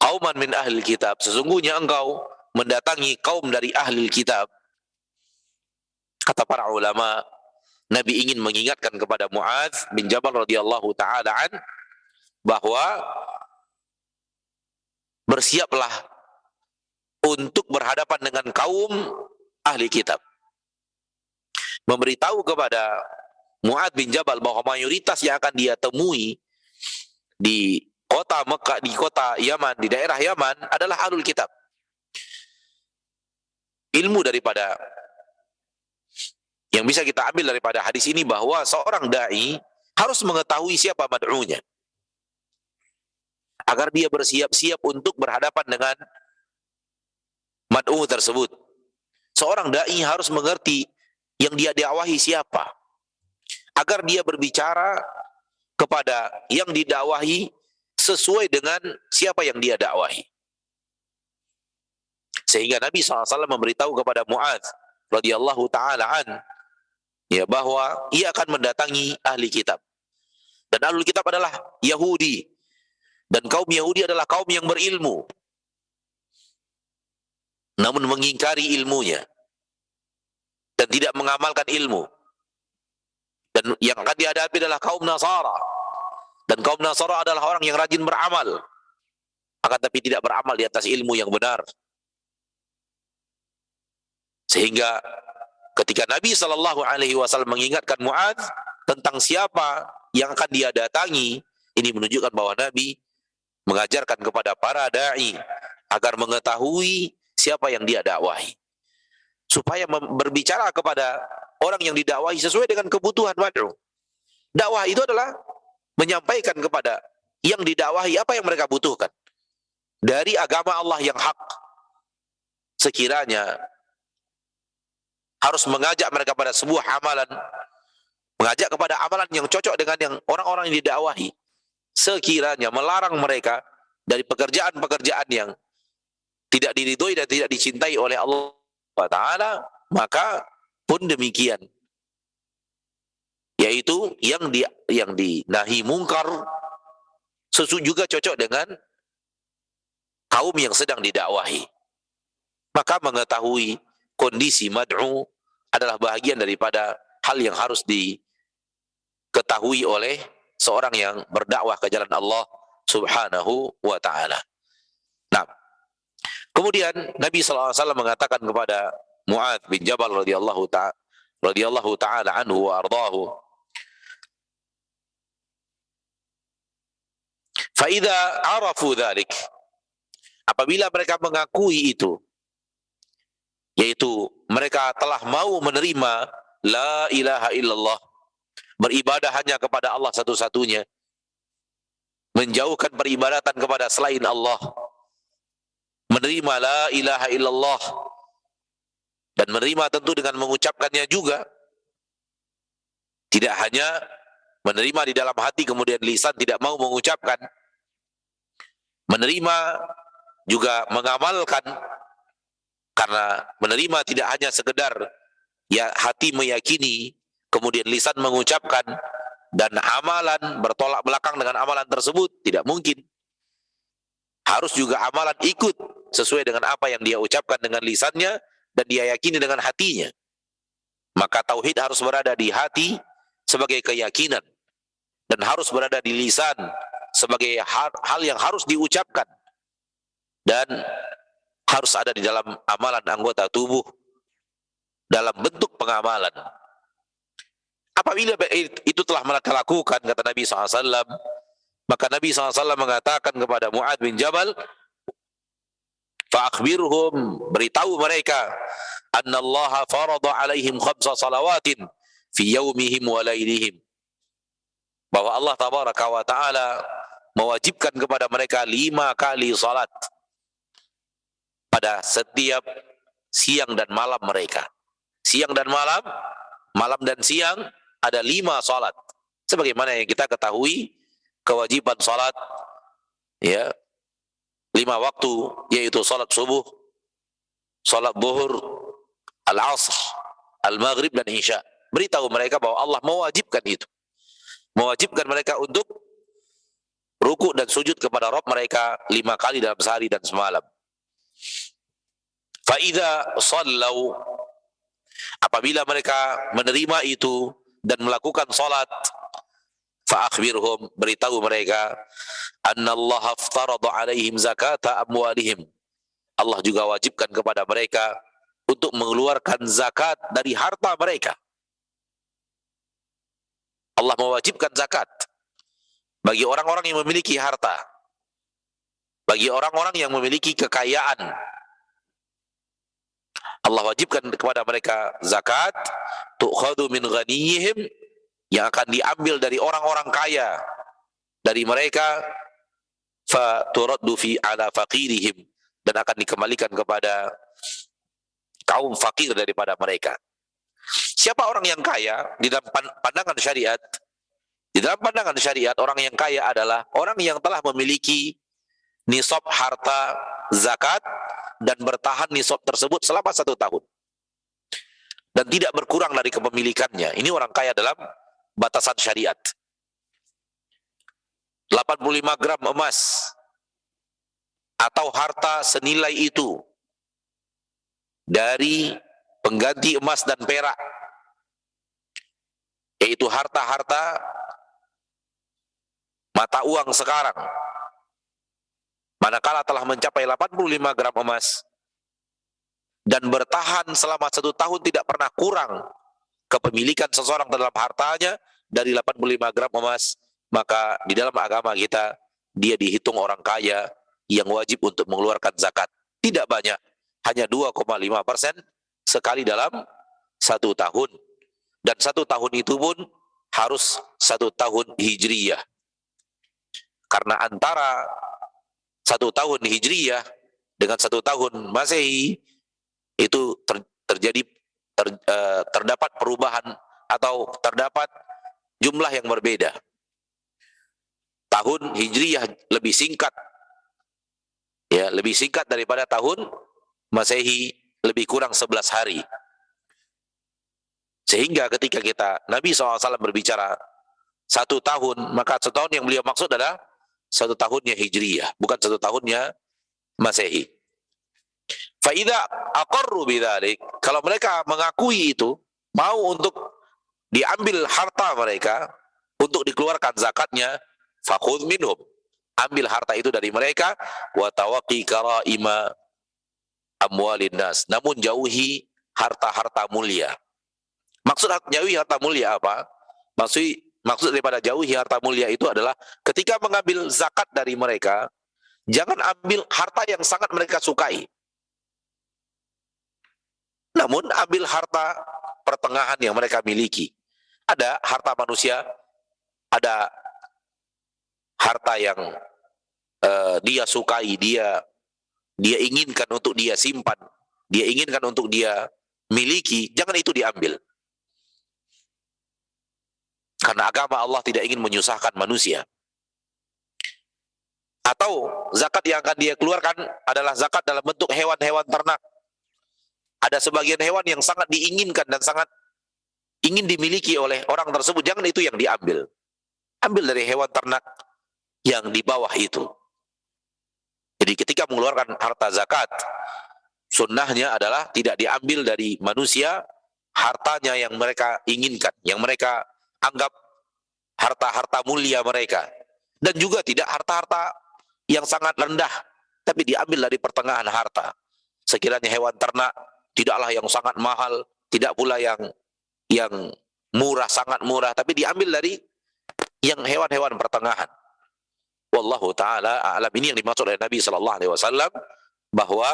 qauman min ahli kitab, sesungguhnya engkau mendatangi kaum dari ahli kitab. Kata para ulama, Nabi ingin mengingatkan kepada Mu'adz bin Jabal radhiyallahu taala an bahwa bersiaplah untuk berhadapan dengan kaum ahli kitab. Memberitahu kepada Mu'adz bin Jabal bahwa mayoritas yang akan dia temui di kota Mekah, di kota Yaman, di daerah Yaman adalah ahlul kitab. Ilmu daripada yang bisa kita ambil daripada hadis ini bahwa seorang da'i harus mengetahui siapa mad'unya, agar dia bersiap-siap untuk berhadapan dengan mad'u tersebut. Seorang da'i harus mengerti yang dia dakwahi siapa, agar dia berbicara kepada yang didakwahi sesuai dengan siapa yang dia dakwahi. Sehingga Nabi SAW memberitahu kepada Mu'adz radhiyallahu ta'ala an, ya, bahwa ia akan mendatangi ahli kitab. Dan ahli kitab adalah Yahudi. Dan kaum Yahudi adalah kaum yang berilmu, namun mengingkari ilmunya dan tidak mengamalkan ilmu. Dan yang akan dihadapi adalah kaum Nasara. Dan kaum Nasara adalah orang yang rajin beramal, akan tapi tidak beramal di atas ilmu yang benar. Sehingga ketika Nabi SAW mengingatkan Mu'adz tentang siapa yang akan dia datangi, ini menunjukkan bahwa Nabi mengajarkan kepada para da'i agar mengetahui siapa yang dia dakwahi, supaya berbicara kepada orang yang didakwahi sesuai dengan kebutuhan mad'u. Dakwah itu adalah menyampaikan kepada yang didakwahi apa yang mereka butuhkan dari agama Allah yang hak. Sekiranya harus mengajak mereka pada sebuah amalan, mengajak kepada amalan yang cocok dengan yang orang-orang yang didakwahi. Sekiranya melarang mereka dari pekerjaan-pekerjaan yang tidak diridhoi dan tidak dicintai oleh Allah Ta'ala, maka pun demikian. Yaitu yang dinahi mungkar juga cocok dengan kaum yang sedang didakwahi. Maka mengetahui kondisi mad'u adalah bahagian daripada hal yang harus diketahui oleh seorang yang berdakwah ke jalan Allah Subhanahu wa ta'ala. Nah, kemudian Nabi SAW mengatakan kepada Mu'adz bin Jabal radhiyallahu ta'ala anhu wa ardahu, fa idza arafu dzalik, apabila mereka mengakui itu, yaitu mereka telah mau menerima la ilaha illallah, beribadah hanya kepada Allah satu-satunya, menjauhkan peribadatan kepada selain Allah, menerima la ilaha illallah, dan menerima tentu dengan mengucapkannya juga, tidak hanya menerima di dalam hati kemudian lisan tidak mau mengucapkan, menerima juga mengamalkan. Karena menerima tidak hanya sekedar ya hati meyakini, kemudian lisan mengucapkan, dan amalan bertolak belakang dengan amalan tersebut, tidak mungkin. Harus juga amalan ikut sesuai dengan apa yang dia ucapkan dengan lisannya dan dia yakini dengan hatinya. Maka tauhid harus berada di hati sebagai keyakinan, dan harus berada di lisan sebagai hal yang harus diucapkan, dan harus ada di dalam amalan anggota tubuh dalam bentuk pengamalan. Apabila itu telah mereka lakukan, kata Nabi SAW, maka Nabi SAW mengatakan kepada Mu'adz bin Jabal, fa'akhbirhum, beritahu mereka, anna Allah farada alaihim 5 salawatin fi yaumihim wa lailihim, bahwa Allah tabaraka wa ta'ala mewajibkan kepada mereka 5 kali salat pada setiap siang dan malam mereka. Siang dan malam, malam dan siang ada 5 salat. Sebagaimana yang kita ketahui kewajiban salat ya 5 waktu, yaitu salat subuh, salat zuhur, al-asr, al-maghrib dan isya. Beritahu mereka bahwa Allah mewajibkan itu. Mewajibkan mereka untuk ruku dan sujud kepada Rabb mereka 5 kali dalam sehari dan semalam. Fa idza sallau, apabila mereka menerima itu dan melakukan salat, fa akhbirhum, beritahu mereka, annallaha aftarada alaihim zakata amwalihim, Allah juga wajibkan kepada mereka untuk mengeluarkan zakat dari harta mereka. Allah mewajibkan zakat bagi orang-orang yang memiliki harta, bagi orang-orang yang memiliki kekayaan. Allah wajibkan kepada mereka zakat, tu'khadhu min ghaniyihim, yang akan diambil dari orang-orang kaya dari mereka, fa turaddu fi ala faqirihim, dan akan dikembalikan kepada kaum fakir daripada mereka. Siapa orang yang kaya di dalam pandangan syariat? Di dalam pandangan syariat, orang yang kaya adalah orang yang telah memiliki nisab harta zakat dan bertahan nisab tersebut selama 1 tahun dan tidak berkurang dari kepemilikannya. Ini orang kaya dalam batasan syariat. 85 gram emas atau harta senilai itu dari pengganti emas dan perak, yaitu harta-harta mata uang sekarang, manakala telah mencapai 85 gram emas dan bertahan selama 1 tahun tidak pernah kurang kepemilikan seseorang dalam hartanya dari 85 gram emas, maka di dalam agama kita dia dihitung orang kaya yang wajib untuk mengeluarkan zakat. Tidak banyak, hanya 2,5% sekali dalam 1 tahun, dan 1 tahun itu pun harus 1 tahun hijriyah, karena antara 1 tahun hijriyah dengan 1 tahun masehi itu terdapat perubahan atau terdapat jumlah yang berbeda. Tahun hijriyah lebih singkat, ya, lebih singkat daripada tahun masehi, lebih kurang 11 hari. Sehingga ketika Nabi SAW berbicara 1 tahun, maka 1 tahun yang beliau maksud adalah 1 tahunnya hijriyah, bukan 1 tahunnya masehi. Fa idza aqarru bidzalik, kalau mereka mengakui itu, mau untuk diambil harta mereka untuk dikeluarkan zakatnya, fakhudh minhum, ambil harta itu dari mereka, wa tawaqi karaima amwalin nas, namun jauhi harta-harta mulia. Maksud jauhi harta mulia apa? Maksud daripada jauhi harta mulia itu adalah ketika mengambil zakat dari mereka, jangan ambil harta yang sangat mereka sukai, namun ambil harta pertengahan yang mereka miliki. Ada harta manusia, ada harta yang dia sukai, dia inginkan untuk dia simpan, dia inginkan untuk dia miliki, jangan itu diambil. Karena agama Allah tidak ingin menyusahkan manusia. Atau zakat yang akan dia keluarkan adalah zakat dalam bentuk hewan-hewan ternak. Ada sebagian hewan yang sangat diinginkan dan sangat ingin dimiliki oleh orang tersebut, jangan itu yang diambil. Ambil dari hewan ternak yang di bawah itu. Jadi ketika mengeluarkan harta zakat, sunnahnya adalah tidak diambil dari manusia hartanya yang mereka inginkan, yang mereka anggap harta-harta mulia mereka, dan juga tidak harta-harta yang sangat rendah, tapi diambil dari pertengahan harta. Sekiranya hewan ternak tidaklah yang sangat mahal, tidak pula yang murah, sangat murah, tapi diambil dari yang hewan-hewan pertengahan. Wallahu ta'ala a'lam. Ini yang dimaksud oleh Nabi SAW, bahwa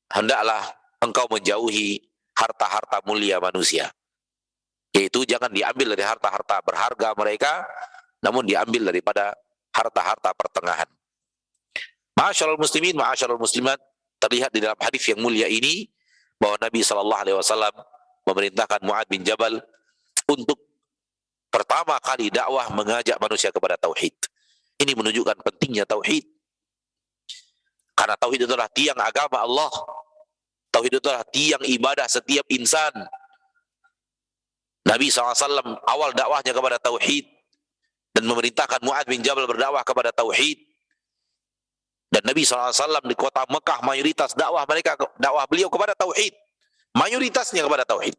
hendaklah engkau menjauhi harta-harta mulia manusia, yaitu jangan diambil dari harta-harta berharga mereka, namun diambil daripada harta-harta pertengahan. Ma'asyiral muslimin, ma'asyiral muslimat, terlihat di dalam hadis yang mulia ini bahwa Nabi SAW memerintahkan Mu'adz bin Jabal untuk pertama kali dakwah mengajak manusia kepada tauhid. Ini menunjukkan pentingnya tauhid. Karena tauhid itulah tiang agama Allah. Tauhid itulah tiang ibadah setiap insan. Nabi SAW awal dakwahnya kepada tauhid dan memerintahkan Mu'adz bin Jabal berdakwah kepada tauhid. Dan Nabi SAW di kota Mekah mayoritas dakwah beliau kepada tauhid. Mayoritasnya kepada tauhid.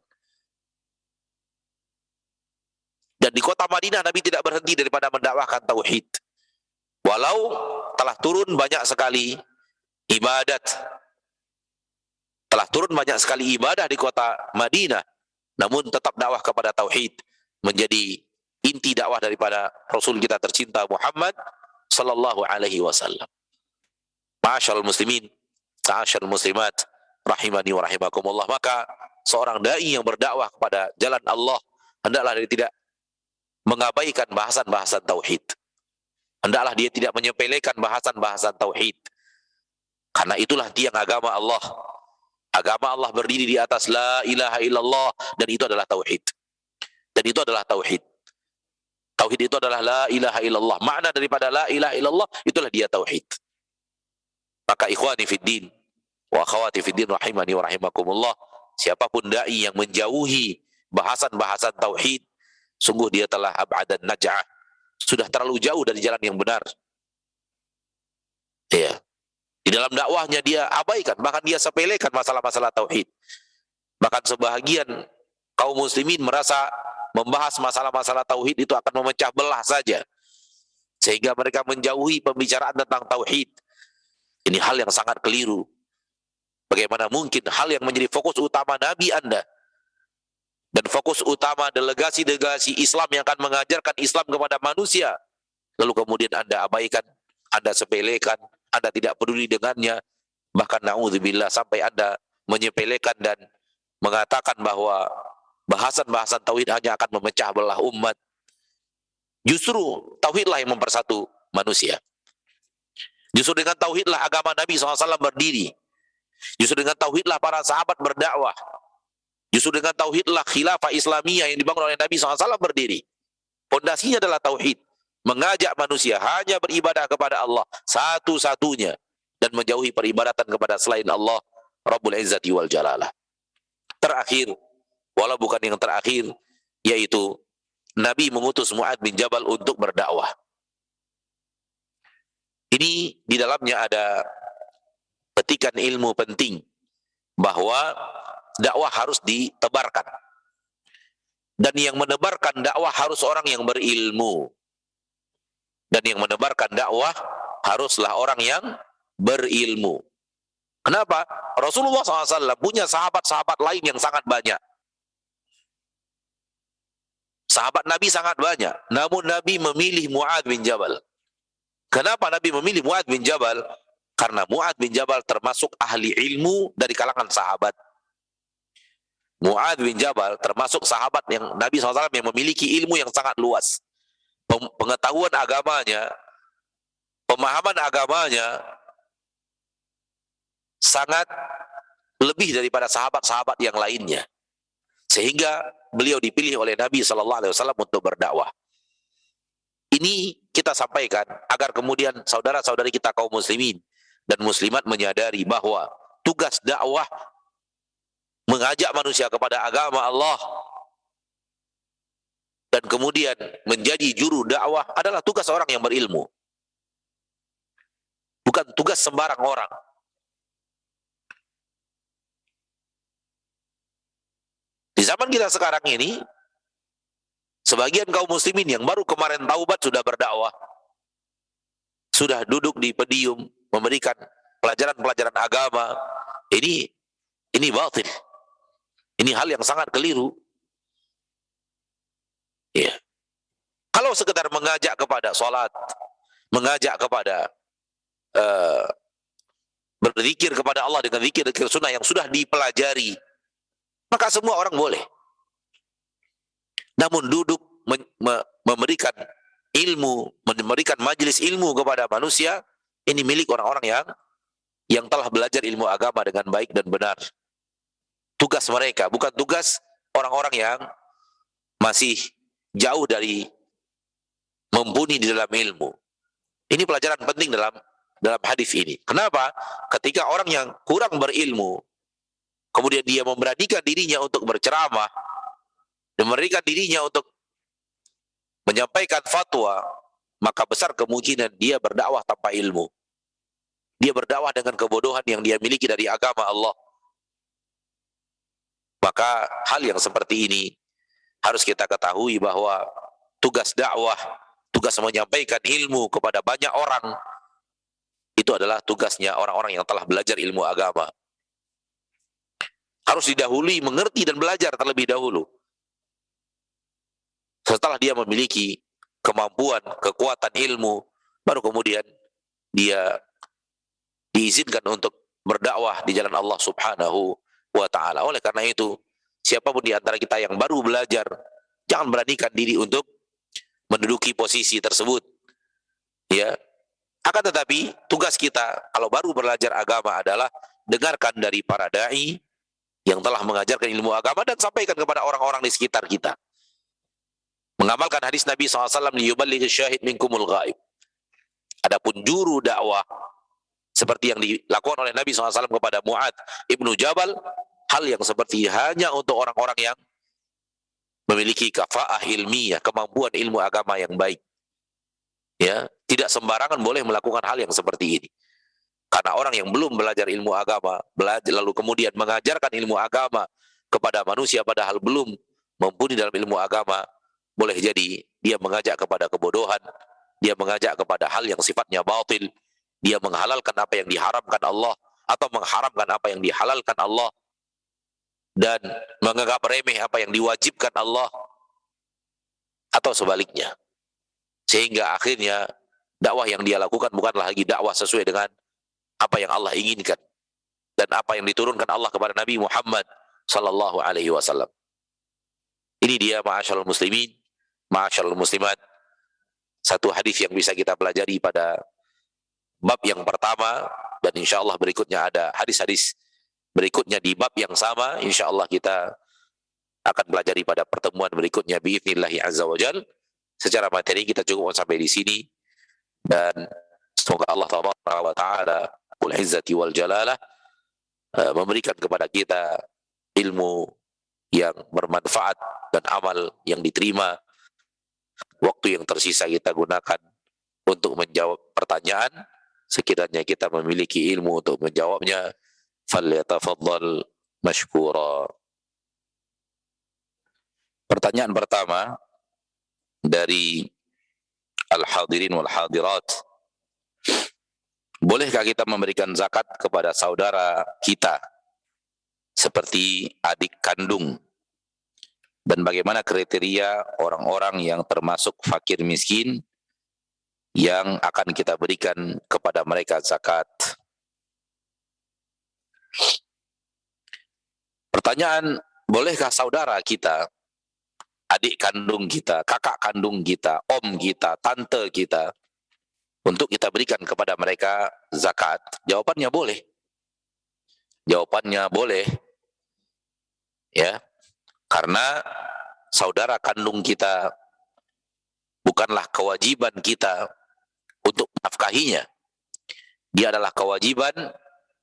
Dan di kota Madinah Nabi tidak berhenti daripada mendakwahkan tauhid. Walau telah turun banyak sekali ibadat. Telah turun banyak sekali ibadah di kota Madinah. Namun tetap dakwah kepada tauhid menjadi inti dakwah daripada Rasul kita tercinta Muhammad sallallahu alaihi wasallam. Ma'asyiral muslimin, ma'asyiral muslimat, rahimani wa rahimakumullah. Maka seorang dai yang berdakwah kepada jalan Allah hendaklah dia tidak mengabaikan bahasan-bahasan tauhid. Hendaklah dia tidak menyepelekan bahasan-bahasan tauhid. Karena itulah tiang agama Allah. Agama Allah berdiri di atas la ilaha illallah, dan itu adalah tauhid. Dan itu adalah tauhid. Tauhid itu adalah la ilaha illallah. Makna daripada la ilaha illallah itulah dia tauhid. Maka ikhwani fiddin wa akhwati fiddin rahimani wa rahimakumullah, siapapun dai yang menjauhi bahasan-bahasan tauhid, sungguh dia telah ab'adan naj'ah, sudah terlalu jauh dari jalan yang benar. Ya. Di dalam dakwahnya dia abaikan, bahkan dia sepelekan masalah-masalah tauhid. Bahkan sebahagian kaum muslimin merasa membahas masalah-masalah tauhid itu akan memecah belah saja, sehingga mereka menjauhi pembicaraan tentang tauhid. Ini hal yang sangat keliru. Bagaimana mungkin hal yang menjadi fokus utama Nabi Anda dan fokus utama delegasi-delegasi Islam yang akan mengajarkan Islam kepada manusia, lalu kemudian Anda abaikan, Anda sepelekan, Anda tidak peduli dengannya, bahkan na'udzubillah sampai Anda menyepelekan dan mengatakan bahwa bahasan-bahasan tauhid hanya akan memecah belah umat. Justru tauhidlah yang mempersatu manusia. Justru dengan tauhidlah agama Nabi SAW berdiri. Justru dengan tauhidlah para sahabat berdakwah. Justru dengan tauhidlah khilafah Islamiyah yang dibangun oleh Nabi SAW berdiri. Pondasinya adalah tauhid. Mengajak manusia hanya beribadah kepada Allah satu-satunya dan menjauhi peribadatan kepada selain Allah Rabbul Izzati wal Jalalah. Terakhir, walau bukan yang terakhir, yaitu Nabi mengutus Mu'adz bin Jabal untuk berdakwah. Ini di dalamnya ada petikan ilmu penting bahwa dakwah harus ditebarkan. Dan yang menebarkan dakwah harus orang yang berilmu. Dan yang menebarkan dakwah haruslah orang yang berilmu. Kenapa? Rasulullah SAW punya sahabat-sahabat lain yang sangat banyak. Sahabat Nabi sangat banyak. Namun Nabi memilih Mu'adz bin Jabal. Kenapa Nabi memilih Mu'adz bin Jabal? Karena Mu'adz bin Jabal termasuk ahli ilmu dari kalangan sahabat. Mu'adz bin Jabal termasuk sahabat yang Nabi SAW yang memiliki ilmu yang sangat luas. Pengetahuan agamanya, pemahaman agamanya sangat lebih daripada sahabat-sahabat yang lainnya. Sehingga beliau dipilih oleh Nabi SAW untuk berdakwah. Ini kita sampaikan agar kemudian saudara-saudari kita kaum muslimin dan muslimat menyadari bahwa tugas dakwah mengajak manusia kepada agama Allah dan kemudian menjadi juru dakwah adalah tugas orang yang berilmu. Bukan tugas sembarang orang. Di zaman kita sekarang ini, sebagian kaum muslimin yang baru kemarin taubat sudah berdakwah, sudah duduk di podium memberikan pelajaran-pelajaran agama. Ini batil. Ini hal yang sangat keliru. Ya. Kalau sekedar mengajak kepada sholat, mengajak kepada berzikir kepada Allah dengan zikir-zikir sunnah yang sudah dipelajari, maka semua orang boleh. Namun duduk memberikan ilmu, memberikan majelis ilmu kepada manusia, ini milik orang-orang yang telah belajar ilmu agama dengan baik dan benar. Tugas mereka, bukan tugas orang-orang yang masih jauh dari mumpuni di dalam ilmu. Ini pelajaran penting dalam hadis ini. Kenapa? Ketika orang yang kurang berilmu, kemudian dia memberanikan dirinya untuk berceramah, dan memberikan dirinya untuk menyampaikan fatwa, maka besar kemungkinan dia berdakwah tanpa ilmu. Dia berdakwah dengan kebodohan yang dia miliki dari agama Allah. Maka hal yang seperti ini harus kita ketahui bahwa tugas dakwah, tugas menyampaikan ilmu kepada banyak orang, itu adalah tugasnya orang-orang yang telah belajar ilmu agama. Harus didahului mengerti dan belajar terlebih dahulu. Setelah dia memiliki kemampuan, kekuatan ilmu, baru kemudian dia diizinkan untuk berdakwah di jalan Allah Subhanahu wa ta'ala. Oleh karena itu, siapapun di antara kita yang baru belajar, jangan beranikan diri untuk menduduki posisi tersebut. Ya. Akan tetapi, tugas kita kalau baru belajar agama adalah dengarkan dari para dai yang telah mengajarkan ilmu agama dan sampaikan kepada orang-orang di sekitar kita. Mengamalkan hadis Nabi SAW, liyuballighi syahid minkumul ghaib. Adapun juru dakwah seperti yang dilakukan oleh Nabi SAW kepada Mu'adz ibnu Jabal, hal yang seperti hanya untuk orang-orang yang memiliki kafaah ilmiah, kemampuan ilmu agama yang baik. Ya, tidak sembarangan boleh melakukan hal yang seperti ini. Karena orang yang belum belajar ilmu agama, lalu kemudian mengajarkan ilmu agama kepada manusia padahal belum mumpuni dalam ilmu agama, boleh jadi dia mengajak kepada kebodohan, dia mengajak kepada hal yang sifatnya batil, dia menghalalkan apa yang diharamkan Allah, atau mengharamkan apa yang dihalalkan Allah, dan menganggap remeh apa yang diwajibkan Allah, atau sebaliknya. Sehingga akhirnya dakwah yang dia lakukan bukanlah lagi dakwah sesuai dengan apa yang Allah inginkan dan apa yang diturunkan Allah kepada Nabi Muhammad sallallahu alaihi wasallam. Ini dia ma'asyiral muslimin, ma'asyiral muslimat, satu hadis yang bisa kita pelajari pada bab yang pertama, dan insyaallah berikutnya ada hadis-hadis berikutnya di bab yang sama. Insyaallah kita akan pelajari pada pertemuan berikutnya biidznillah azza wajal. Secara materi kita cukup sampai di sini, dan semoga Allah tabaraka wa taala ul izzati wal jalalah memberikan kepada kita ilmu yang bermanfaat dan amal yang diterima. Waktu yang tersisa kita gunakan untuk menjawab pertanyaan. Sekiranya kita memiliki ilmu untuk menjawabnya, falyatafaddal mashkura. Pertanyaan pertama dari al-hadirin wal hadirat: bolehkah kita memberikan zakat kepada saudara kita seperti adik kandung? Dan bagaimana kriteria orang-orang yang termasuk fakir miskin yang akan kita berikan kepada mereka zakat? Pertanyaan, bolehkah saudara kita, adik kandung kita, kakak kandung kita, om kita, tante kita, untuk kita berikan kepada mereka zakat? Jawabannya boleh. Jawabannya boleh. Ya. Karena saudara kandung kita bukanlah kewajiban kita untuk menafkahinya. Dia adalah kewajiban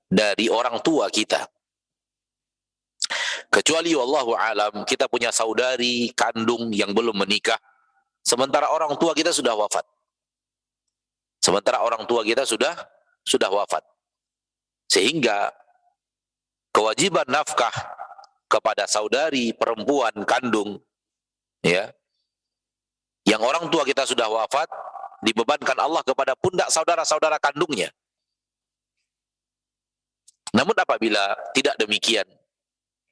dari orang tua kita. Kecuali wallahu alam kita punya saudari kandung yang belum menikah, sementara orang tua kita sudah wafat. Sementara orang tua kita sudah wafat. Sehingga kewajiban nafkah kepada saudari perempuan kandung, ya, yang orang tua kita sudah wafat, dibebankan Allah kepada pundak saudara-saudara kandungnya. Namun apabila tidak demikian,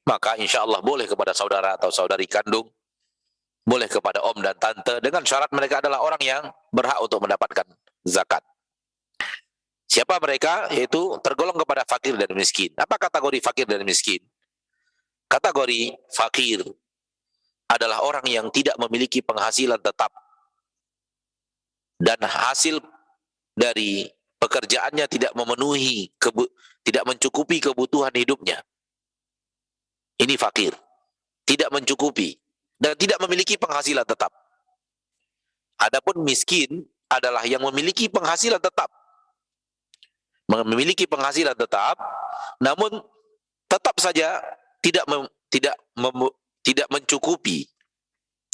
maka insya Allah boleh kepada saudara atau saudari kandung, boleh kepada om dan tante, dengan syarat mereka adalah orang yang berhak untuk mendapatkan zakat. Siapa mereka? Yaitu tergolong kepada fakir dan miskin. Apa kategori fakir dan miskin? Kategori fakir adalah orang yang tidak memiliki penghasilan tetap. dan hasil dari pekerjaannya tidak memenuhi, tidak mencukupi kebutuhan hidupnya. Ini fakir, tidak mencukupi dan tidak memiliki penghasilan tetap. Adapun miskin adalah yang memiliki penghasilan tetap, namun tetap saja tidak mencukupi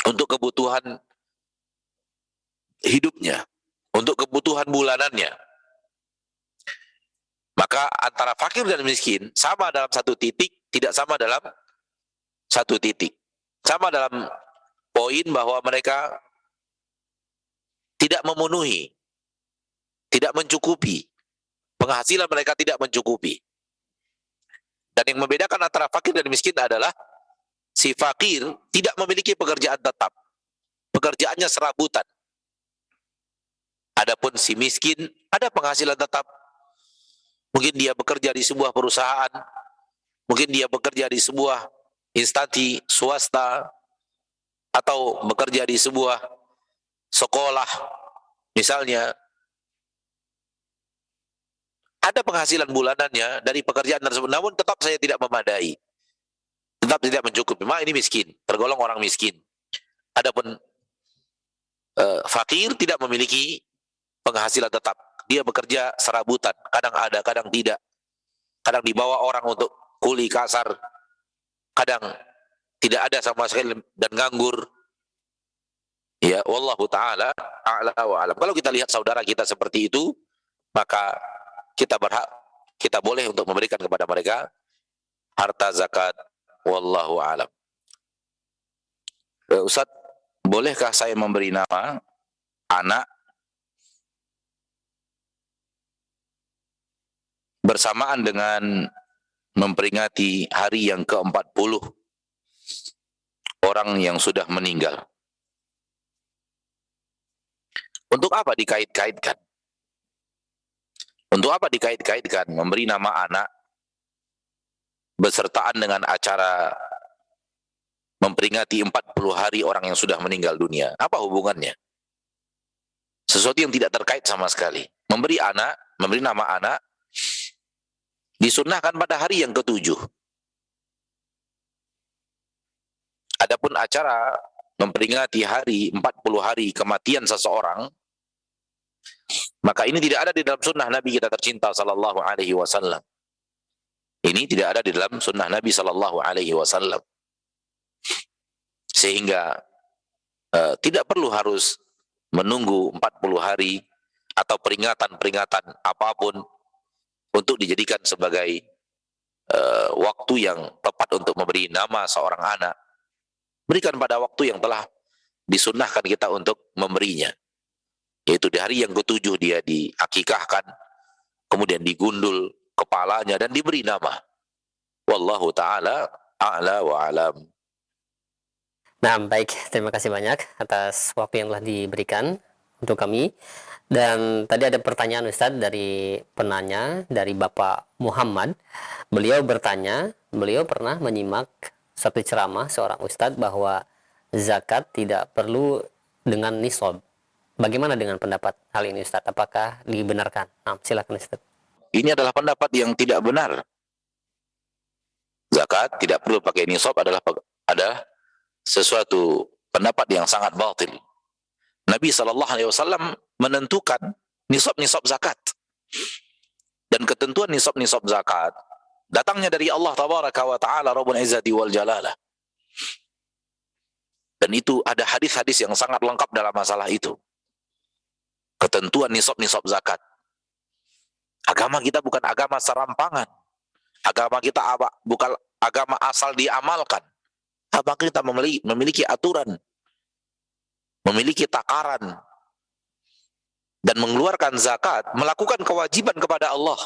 untuk kebutuhan hidupnya, untuk kebutuhan bulanannya. Maka antara fakir dan miskin sama dalam satu titik, tidak sama dalam satu titik. Sama dalam poin bahwa mereka tidak memenuhi, tidak mencukupi. Penghasilan mereka tidak mencukupi. Dan yang membedakan antara fakir dan miskin adalah si fakir tidak memiliki pekerjaan tetap. Pekerjaannya serabutan. Adapun si miskin ada penghasilan tetap. Mungkin dia bekerja di sebuah perusahaan, mungkin dia bekerja di sebuah instansi swasta, atau bekerja di sebuah sekolah, misalnya. Ada penghasilan bulanannya dari pekerjaan tersebut, namun tetap saya tidak memadai, tetap tidak mencukupi. Maka ini miskin, tergolong orang miskin. Adapun fakir tidak memiliki penghasilan tetap. Dia bekerja serabutan, kadang ada, kadang tidak. Kadang dibawa orang untuk kuli kasar, kadang tidak ada sama sekali dan nganggur. Ya, wallahu taala a'la wa alam. Kalau kita lihat saudara kita seperti itu, maka kita boleh untuk memberikan kepada mereka harta zakat. Wallahu alam. Ustaz, bolehkah saya memberi nama anak bersamaan dengan memperingati hari yang ke-40 orang yang sudah meninggal? Untuk apa dikait-kaitkan? Untuk apa dikait-kaitkan memberi nama anak bersertaan dengan acara memperingati 40 hari orang yang sudah meninggal dunia? Apa hubungannya? Sesuatu yang tidak terkait sama sekali. Memberi nama anak disunnahkan pada hari yang ke-7. Adapun acara memperingati hari 40 hari kematian seseorang, maka ini tidak ada di dalam sunnah Nabi kita tercinta sallallahu alaihi wasallam. Ini tidak ada di dalam sunnah Nabi sallallahu alaihi wasallam. Sehingga tidak perlu harus menunggu 40 hari atau peringatan-peringatan apapun untuk dijadikan sebagai waktu yang tepat untuk memberi nama seorang anak. Berikan pada waktu yang telah disunnahkan kita untuk memberinya, yaitu di hari yang ke-7 dia diakikahkan, kemudian digundul kepalanya dan diberi nama. Wallahu ta'ala a'la wa alam. Nah, baik, terima kasih banyak atas waktu yang telah diberikan untuk kami. Dan tadi ada pertanyaan Ustadz dari penanya, dari Bapak Muhammad. Beliau bertanya, beliau pernah menyimak satu ceramah seorang Ustadz bahwa zakat tidak perlu dengan nisab. Bagaimana dengan pendapat hal ini Ustadz? Apakah dibenarkan? Nah, silakan Ustadz. Ini adalah pendapat yang tidak benar. Zakat tidak perlu pakai nisab adalah sesuatu pendapat yang sangat batil. Nabi SAW menentukan nisab-nisab zakat. Dan ketentuan nisab-nisab zakat datangnya dari Allah Tabaraka wa Ta'ala Rabbul Izzati wal Jalalah. Dan itu ada hadis-hadis yang sangat lengkap dalam masalah itu. Ketentuan nisab-nisab zakat. Agama kita bukan agama serampangan. Agama kita bukan agama asal diamalkan. Agama kita memiliki aturan, memiliki takaran, dan mengeluarkan zakat, melakukan kewajiban kepada Allah.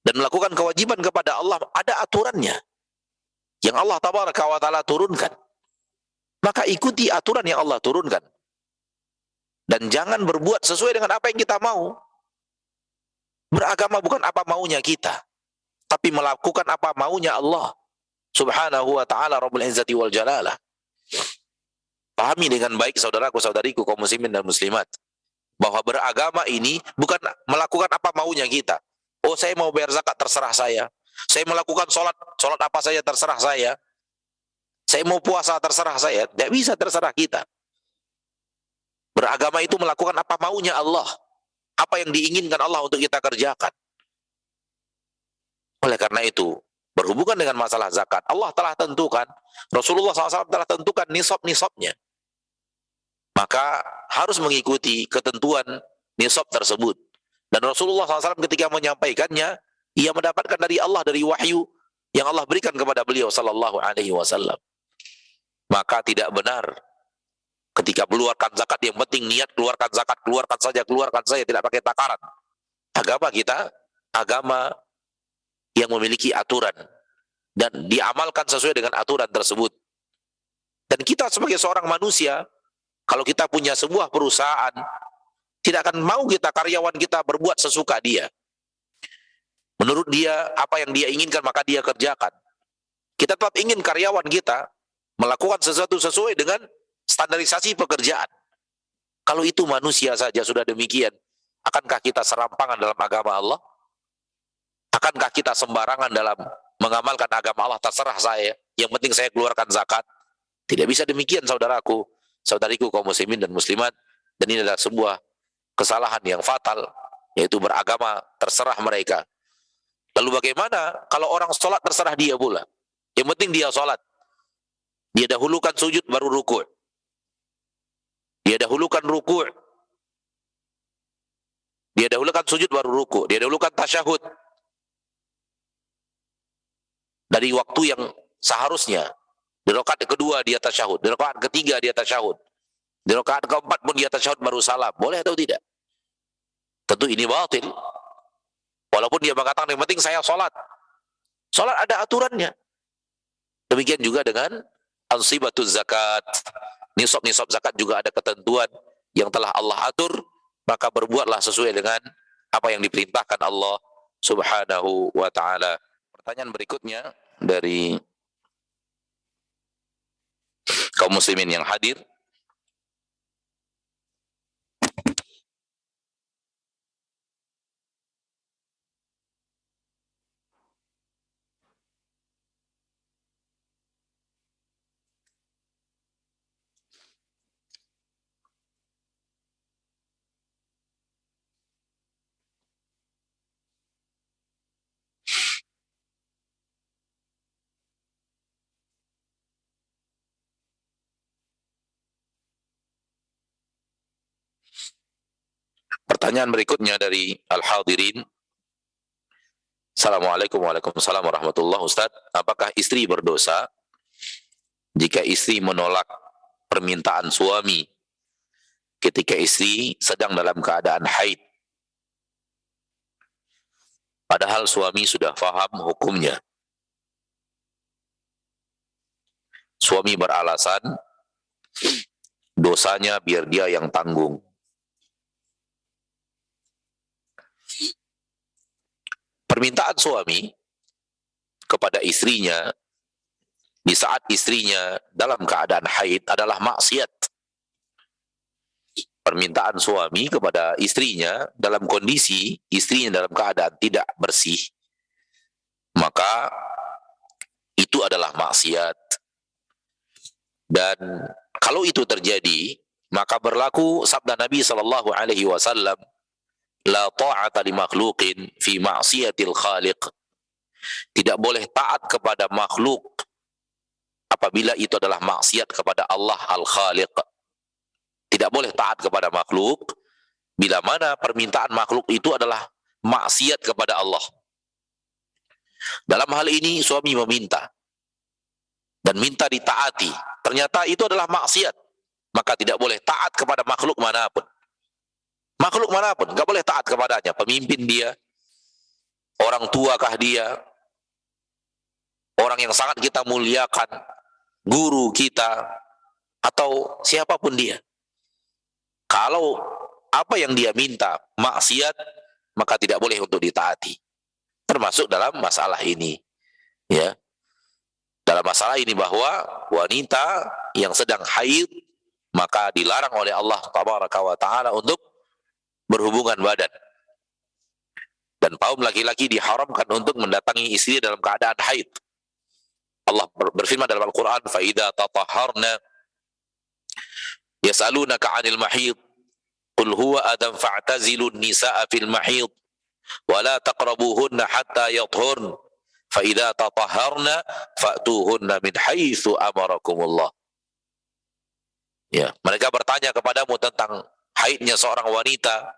Dan melakukan kewajiban kepada Allah ada aturannya yang Allah Tabaraka wa Ta'ala turunkan. Maka ikuti aturan yang Allah turunkan. Dan jangan berbuat sesuai dengan apa yang kita mau. Beragama bukan apa maunya kita, tapi melakukan apa maunya Allah Subhanahu wa Ta'ala Rabbul Izzati wal Jalalah. Pahami dengan baik saudaraku, saudariku, kaum muslimin dan muslimat. Bahwa beragama ini bukan melakukan apa maunya kita. Oh, saya mau bayar zakat, terserah saya. Saya melakukan sholat apa saja terserah saya. Saya mau puasa, terserah saya. Tidak bisa terserah kita. Beragama itu melakukan apa maunya Allah. Apa yang diinginkan Allah untuk kita kerjakan. Oleh karena itu, berhubungan dengan masalah zakat, Allah telah tentukan, Rasulullah SAW telah tentukan nisab-nisabnya. Maka harus mengikuti ketentuan nisab tersebut. Dan Rasulullah SAW ketika menyampaikannya, ia mendapatkan dari Allah, dari wahyu yang Allah berikan kepada beliau sallallahu alaihi wasallam. Maka tidak benar ketika keluarkan zakat, yang penting niat keluarkan zakat, keluarkan saja, tidak pakai takaran. Agama kita, agama yang memiliki aturan dan diamalkan sesuai dengan aturan tersebut. Dan kita sebagai seorang manusia, kalau kita punya sebuah perusahaan, tidak akan mau kita karyawan kita berbuat sesuka dia. Menurut dia, apa yang dia inginkan maka dia kerjakan. Kita tetap ingin karyawan kita melakukan sesuatu sesuai dengan standarisasi pekerjaan. Kalau itu manusia saja sudah demikian, akankah kita serampangan dalam agama Allah? Akankah kita sembarangan dalam mengamalkan agama Allah? Terserah saya, yang penting saya keluarkan zakat. Tidak bisa demikian, saudaraku, saudariku kaum muslimin dan muslimat. Dan ini adalah sebuah kesalahan yang fatal, yaitu beragama terserah mereka. Lalu bagaimana kalau orang sholat terserah dia pula? Yang penting dia sholat. Dia dahulukan sujud baru ruku'. Dia dahulukan ruku'. Dia dahulukan sujud baru ruku'. Dia dahulukan tasyahud. Dari waktu yang seharusnya. Di rakaat kedua dia tasyahud. Di rakaat ketiga dia tasyahud. Di rakaat keempat pun dia tasyahud baru salam. Boleh atau tidak? Tentu ini batil. Walaupun dia mengatakan yang penting saya sholat. Sholat ada aturannya. Demikian juga dengan ansibatuz zakat. Nisab-nisab zakat juga ada ketentuan yang telah Allah atur. Maka berbuatlah sesuai dengan apa yang diperintahkan Allah subhanahu wa ta'ala. Pertanyaan berikutnya dari kaum muslimin yang hadir. Pertanyaan berikutnya dari al-hadirin. Assalamualaikum warahmatullahi wabarakatuh. Ustaz, apakah istri berdosa jika istri menolak permintaan suami ketika istri sedang dalam keadaan haid? Padahal suami sudah faham hukumnya. Suami beralasan dosanya biar dia yang tanggung. Permintaan suami kepada istrinya di saat istrinya dalam keadaan haid adalah maksiat. Permintaan suami kepada istrinya dalam kondisi istrinya dalam keadaan tidak bersih, maka itu adalah maksiat. Dan kalau itu terjadi, maka berlaku sabda Nabi SAW, la ta'ata li makhluqin fi ma'siyatil khaliq. Tidak boleh taat kepada makhluk apabila itu adalah maksiat kepada Allah al-Khaliq. Tidak boleh taat kepada makhluk bila mana permintaan makhluk itu adalah maksiat kepada Allah. Dalam hal ini suami meminta dan minta ditaati, ternyata itu adalah maksiat, maka tidak boleh taat kepada makhluk manapun. Makhluk manapun, nggak boleh taat kepadanya. Pemimpin dia, orang tuakah dia, orang yang sangat kita muliakan, guru kita, atau siapapun dia. Kalau apa yang dia minta maksiat, maka tidak boleh untuk ditaati. Termasuk dalam masalah ini, ya. Dalam masalah ini bahwa wanita yang sedang haid maka dilarang oleh Allah tabaraka wa taala untuk berhubungan badan. Dan kaum laki-laki diharamkan untuk mendatangi istri dalam keadaan haid. Allah berfirman dalam Al-Quran, فَإِذَا تَطَهَّرْنَا يَسْأَلُونَكَ عَنِ الْمَحِيضِ قُلْ هُوَ أَذًى فَاعْتَزِلُوا النِّسَاءَ فِي الْمَحِيضِ وَلَا تَقْرَبُوهُنَّ حَتَّى يَطْهُرْنَ فَإِذَا تَطَهَّرْنَ فَأْتُوهُنَّ مِنْ حَيْثُ أَمَرَكُمُ اللَّهُ. Ya, mereka bertanya kepadamu tentang haidnya seorang wanita.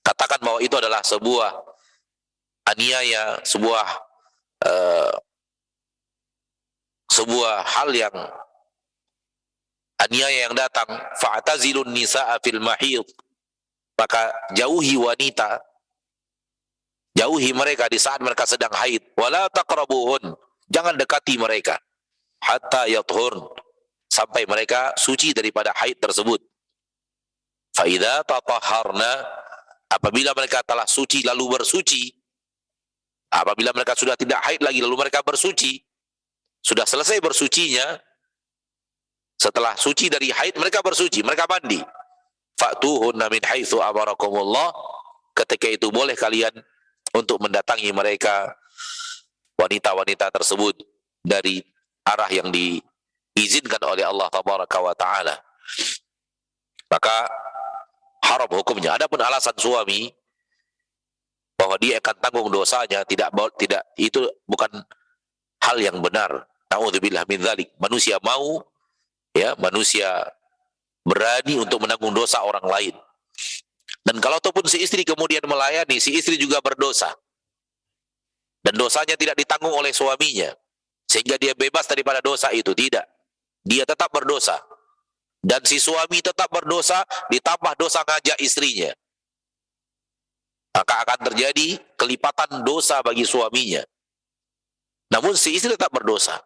Katakan bahwa itu adalah sebuah aniaya, sebuah hal yang aniaya yang datang. Fa'tazilun nisa'a fil mahid, maka jauhi wanita, jauhi mereka di saat mereka sedang haid. Wala taqrabuhun, jangan dekati mereka. Hatta yathurn, sampai mereka suci daripada haid tersebut. Fa idza tatahharna, apabila mereka telah suci lalu bersuci, apabila mereka sudah tidak haid lagi lalu mereka bersuci, sudah selesai bersucinya, setelah suci dari haid mereka bersuci, mereka mandi. Fa'tuhunna min haitsu amarakumullah, ketika itu boleh kalian untuk mendatangi mereka, wanita-wanita tersebut, dari arah yang diizinkan oleh Allah tabaraka wa taala. Maka haram hukumnya. Adapun alasan suami bahwa dia akan tanggung dosanya, tidak, itu bukan hal yang benar. Na'udzubillah min dzalik. Manusia mau, ya, manusia berani untuk menanggung dosa orang lain. Dan kalau ataupun si istri kemudian melayani, si istri juga berdosa. Dan dosanya tidak ditanggung oleh suaminya, sehingga dia bebas daripada dosa itu. Tidak. Dia tetap berdosa. Dan si suami tetap berdosa, ditambah dosa ngajak istrinya. Maka akan terjadi kelipatan dosa bagi suaminya. Namun si istri tetap berdosa.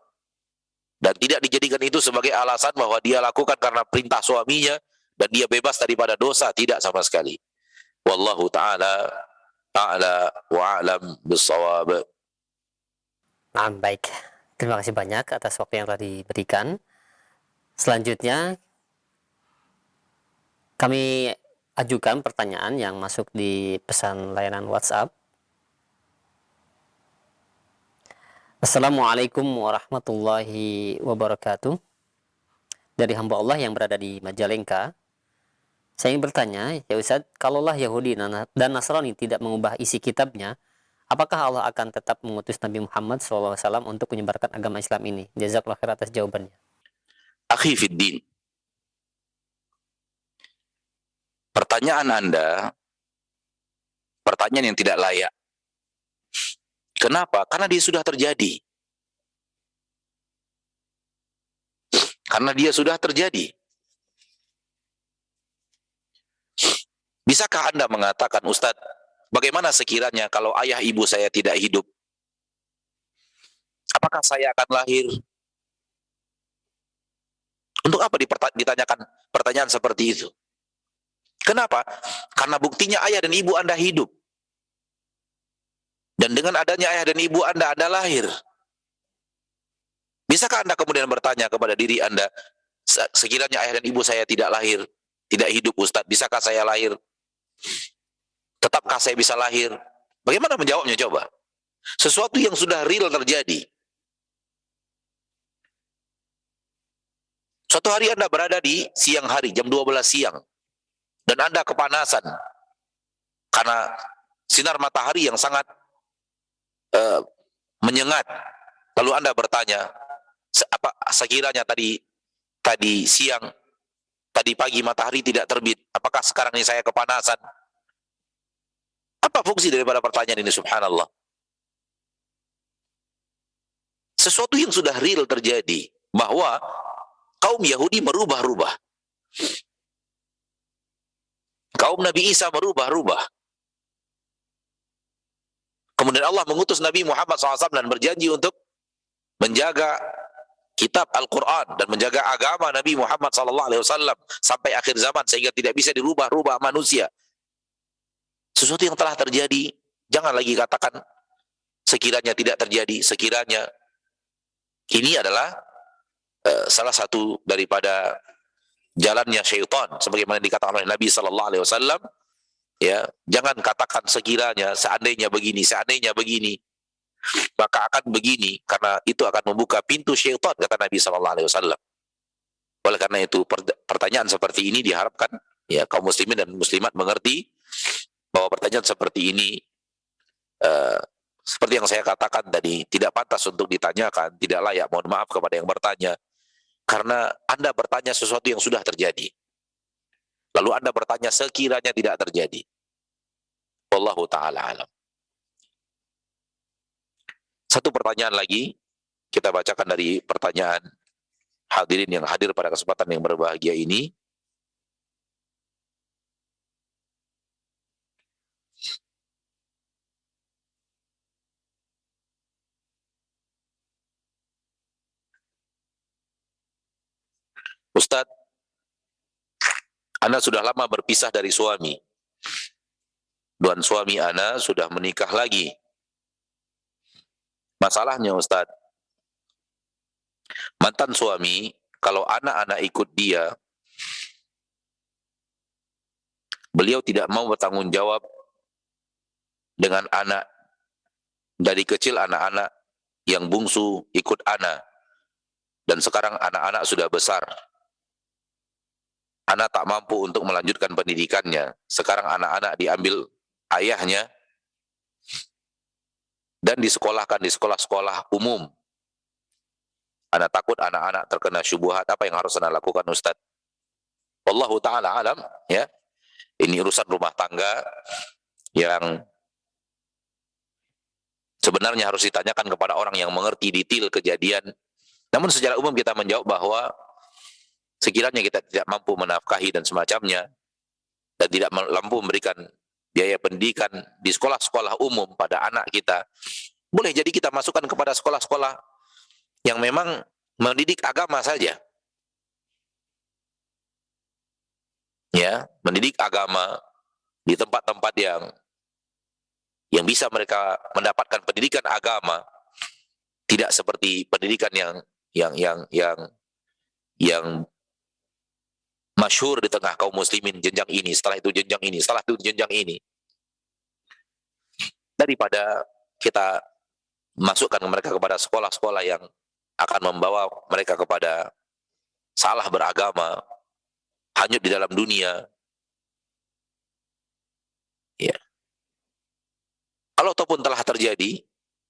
Dan tidak dijadikan itu sebagai alasan bahwa dia lakukan karena perintah suaminya dan dia bebas daripada dosa. Tidak sama sekali. Wallahu ta'ala a'la wa a'lam bissawab. Nah, baik. Terima kasih banyak atas waktu yang telah diberikan. Selanjutnya, kami ajukan pertanyaan yang masuk di pesan layanan WhatsApp. Assalamualaikum warahmatullahi wabarakatuh. Dari hamba Allah yang berada di Majalengka. Saya ingin bertanya, ya Ustaz, kalaulah Yahudi dan Nasrani tidak mengubah isi kitabnya, apakah Allah akan tetap mengutus Nabi Muhammad SAW untuk menyebarkan agama Islam ini? Jazakallah khair atas jawabannya. Akhi fiddin, pertanyaan Anda pertanyaan yang tidak layak. Kenapa? Karena dia sudah terjadi. Karena dia sudah terjadi. Bisakah Anda mengatakan, Ustadz, bagaimana sekiranya kalau ayah ibu saya tidak hidup? Apakah saya akan lahir? Untuk apa ditanyakan pertanyaan seperti itu? Kenapa? Karena buktinya ayah dan ibu Anda hidup. Dan dengan adanya ayah dan ibu Anda lahir. Bisakah Anda kemudian bertanya kepada diri Anda, sekiranya ayah dan ibu saya tidak lahir, tidak hidup Ustadz, bisakah saya lahir? Tetapkah saya bisa lahir? Bagaimana menjawabnya coba? Sesuatu yang sudah real terjadi. Suatu hari Anda berada di siang hari, jam 12 siang. Dan Anda kepanasan. Karena sinar matahari yang sangat menyengat. Lalu Anda bertanya, apa sekiranya tadi siang, tadi pagi matahari tidak terbit, apakah sekarang ini saya kepanasan? Apa fungsi daripada pertanyaan ini, subhanallah? Sesuatu yang sudah real terjadi, bahwa kaum Yahudi merubah-rubah. Kaum Nabi Isa merubah-rubah. Kemudian Allah mengutus Nabi Muhammad SAW dan berjanji untuk menjaga kitab Al-Quran dan menjaga agama Nabi Muhammad SAW sampai akhir zaman, sehingga tidak bisa dirubah-rubah manusia. Sesuatu yang telah terjadi, jangan lagi katakan sekiranya tidak terjadi, sekiranya. Ini adalah salah satu daripada jalannya syaitan, sebagaimana dikatakan oleh Nabi SAW, Ya, jangan katakan sekiranya, seandainya begini, maka akan begini, karena itu akan membuka pintu syaitan, kata Nabi SAW. Oleh karena itu, pertanyaan seperti ini diharapkan ya kaum muslimin dan muslimat mengerti bahwa pertanyaan seperti ini seperti yang saya katakan tadi, tidak pantas untuk ditanyakan, tidak layak, mohon maaf kepada yang bertanya, karena Anda bertanya sesuatu yang sudah terjadi. Lalu Anda bertanya sekiranya tidak terjadi. Wallahu ta'ala alam. Satu pertanyaan lagi, kita bacakan dari pertanyaan hadirin yang hadir pada kesempatan yang berbahagia ini. Ustadz, Anda sudah lama berpisah dari suami. Dan suami Anda sudah menikah lagi. Masalahnya Ustadz, mantan suami, kalau anak-anak ikut dia, beliau tidak mau bertanggung jawab dengan anak. Dari kecil anak-anak yang bungsu ikut anak. Dan sekarang anak-anak sudah besar. Anak tak mampu untuk melanjutkan pendidikannya. Sekarang anak-anak diambil ayahnya dan disekolahkan di sekolah-sekolah umum. Anak takut anak-anak terkena syubhat. Apa yang harus Anda lakukan, Ustadz? Wallahu ta'ala alam, ya. Ini urusan rumah tangga yang sebenarnya harus ditanyakan kepada orang yang mengerti detail kejadian. Namun secara umum kita menjawab bahwa sekiranya kita tidak mampu menafkahi dan semacamnya, dan tidak mampu memberikan biaya pendidikan di sekolah-sekolah umum pada anak kita, boleh jadi kita masukkan kepada sekolah-sekolah yang memang mendidik agama saja. Ya, mendidik agama di tempat-tempat yang bisa mereka mendapatkan pendidikan agama, tidak seperti pendidikan yang masyhur di tengah kaum muslimin, jenjang ini, setelah itu jenjang ini, setelah itu jenjang ini. Daripada kita masukkan mereka kepada sekolah-sekolah yang akan membawa mereka kepada salah beragama, hanyut di dalam dunia. Ya. Kalau ataupun telah terjadi,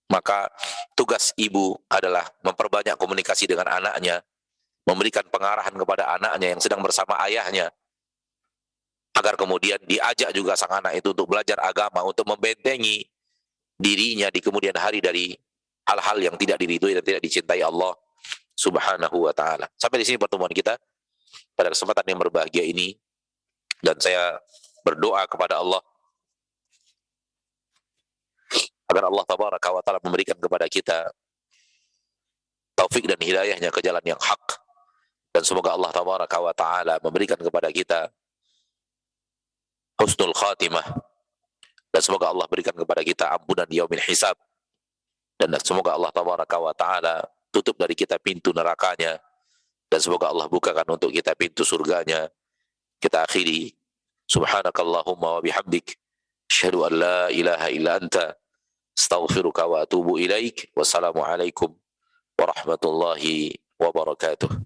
maka tugas ibu adalah memperbanyak komunikasi dengan anaknya, memberikan pengarahan kepada anaknya yang sedang bersama ayahnya, agar kemudian diajak juga sang anak itu untuk belajar agama, untuk membentengi dirinya di kemudian hari dari hal-hal yang tidak diridhoi dan tidak dicintai Allah Subhanahu wa ta'ala. Sampai di sini pertemuan kita pada kesempatan yang berbahagia ini, dan saya berdoa kepada Allah agar Allah tabaraka wa ta'ala memberikan kepada kita taufik dan hidayahnya ke jalan yang hak, dan semoga Allah tabaraka wa ta'ala memberikan kepada kita husnul khatimah, dan semoga Allah berikan kepada kita ampunan yaumil hisab, dan semoga Allah tabaraka wa ta'ala tutup dari kita pintu nerakanya, dan semoga Allah bukakan untuk kita pintu surganya. Kita akhiri, subhanakallahumma wa bihamdik, asyhadu an la ilaha illa anta, astaghfiruka wa atubu ilaik. Wassalamualaikum warahmatullahi wabarakatuh.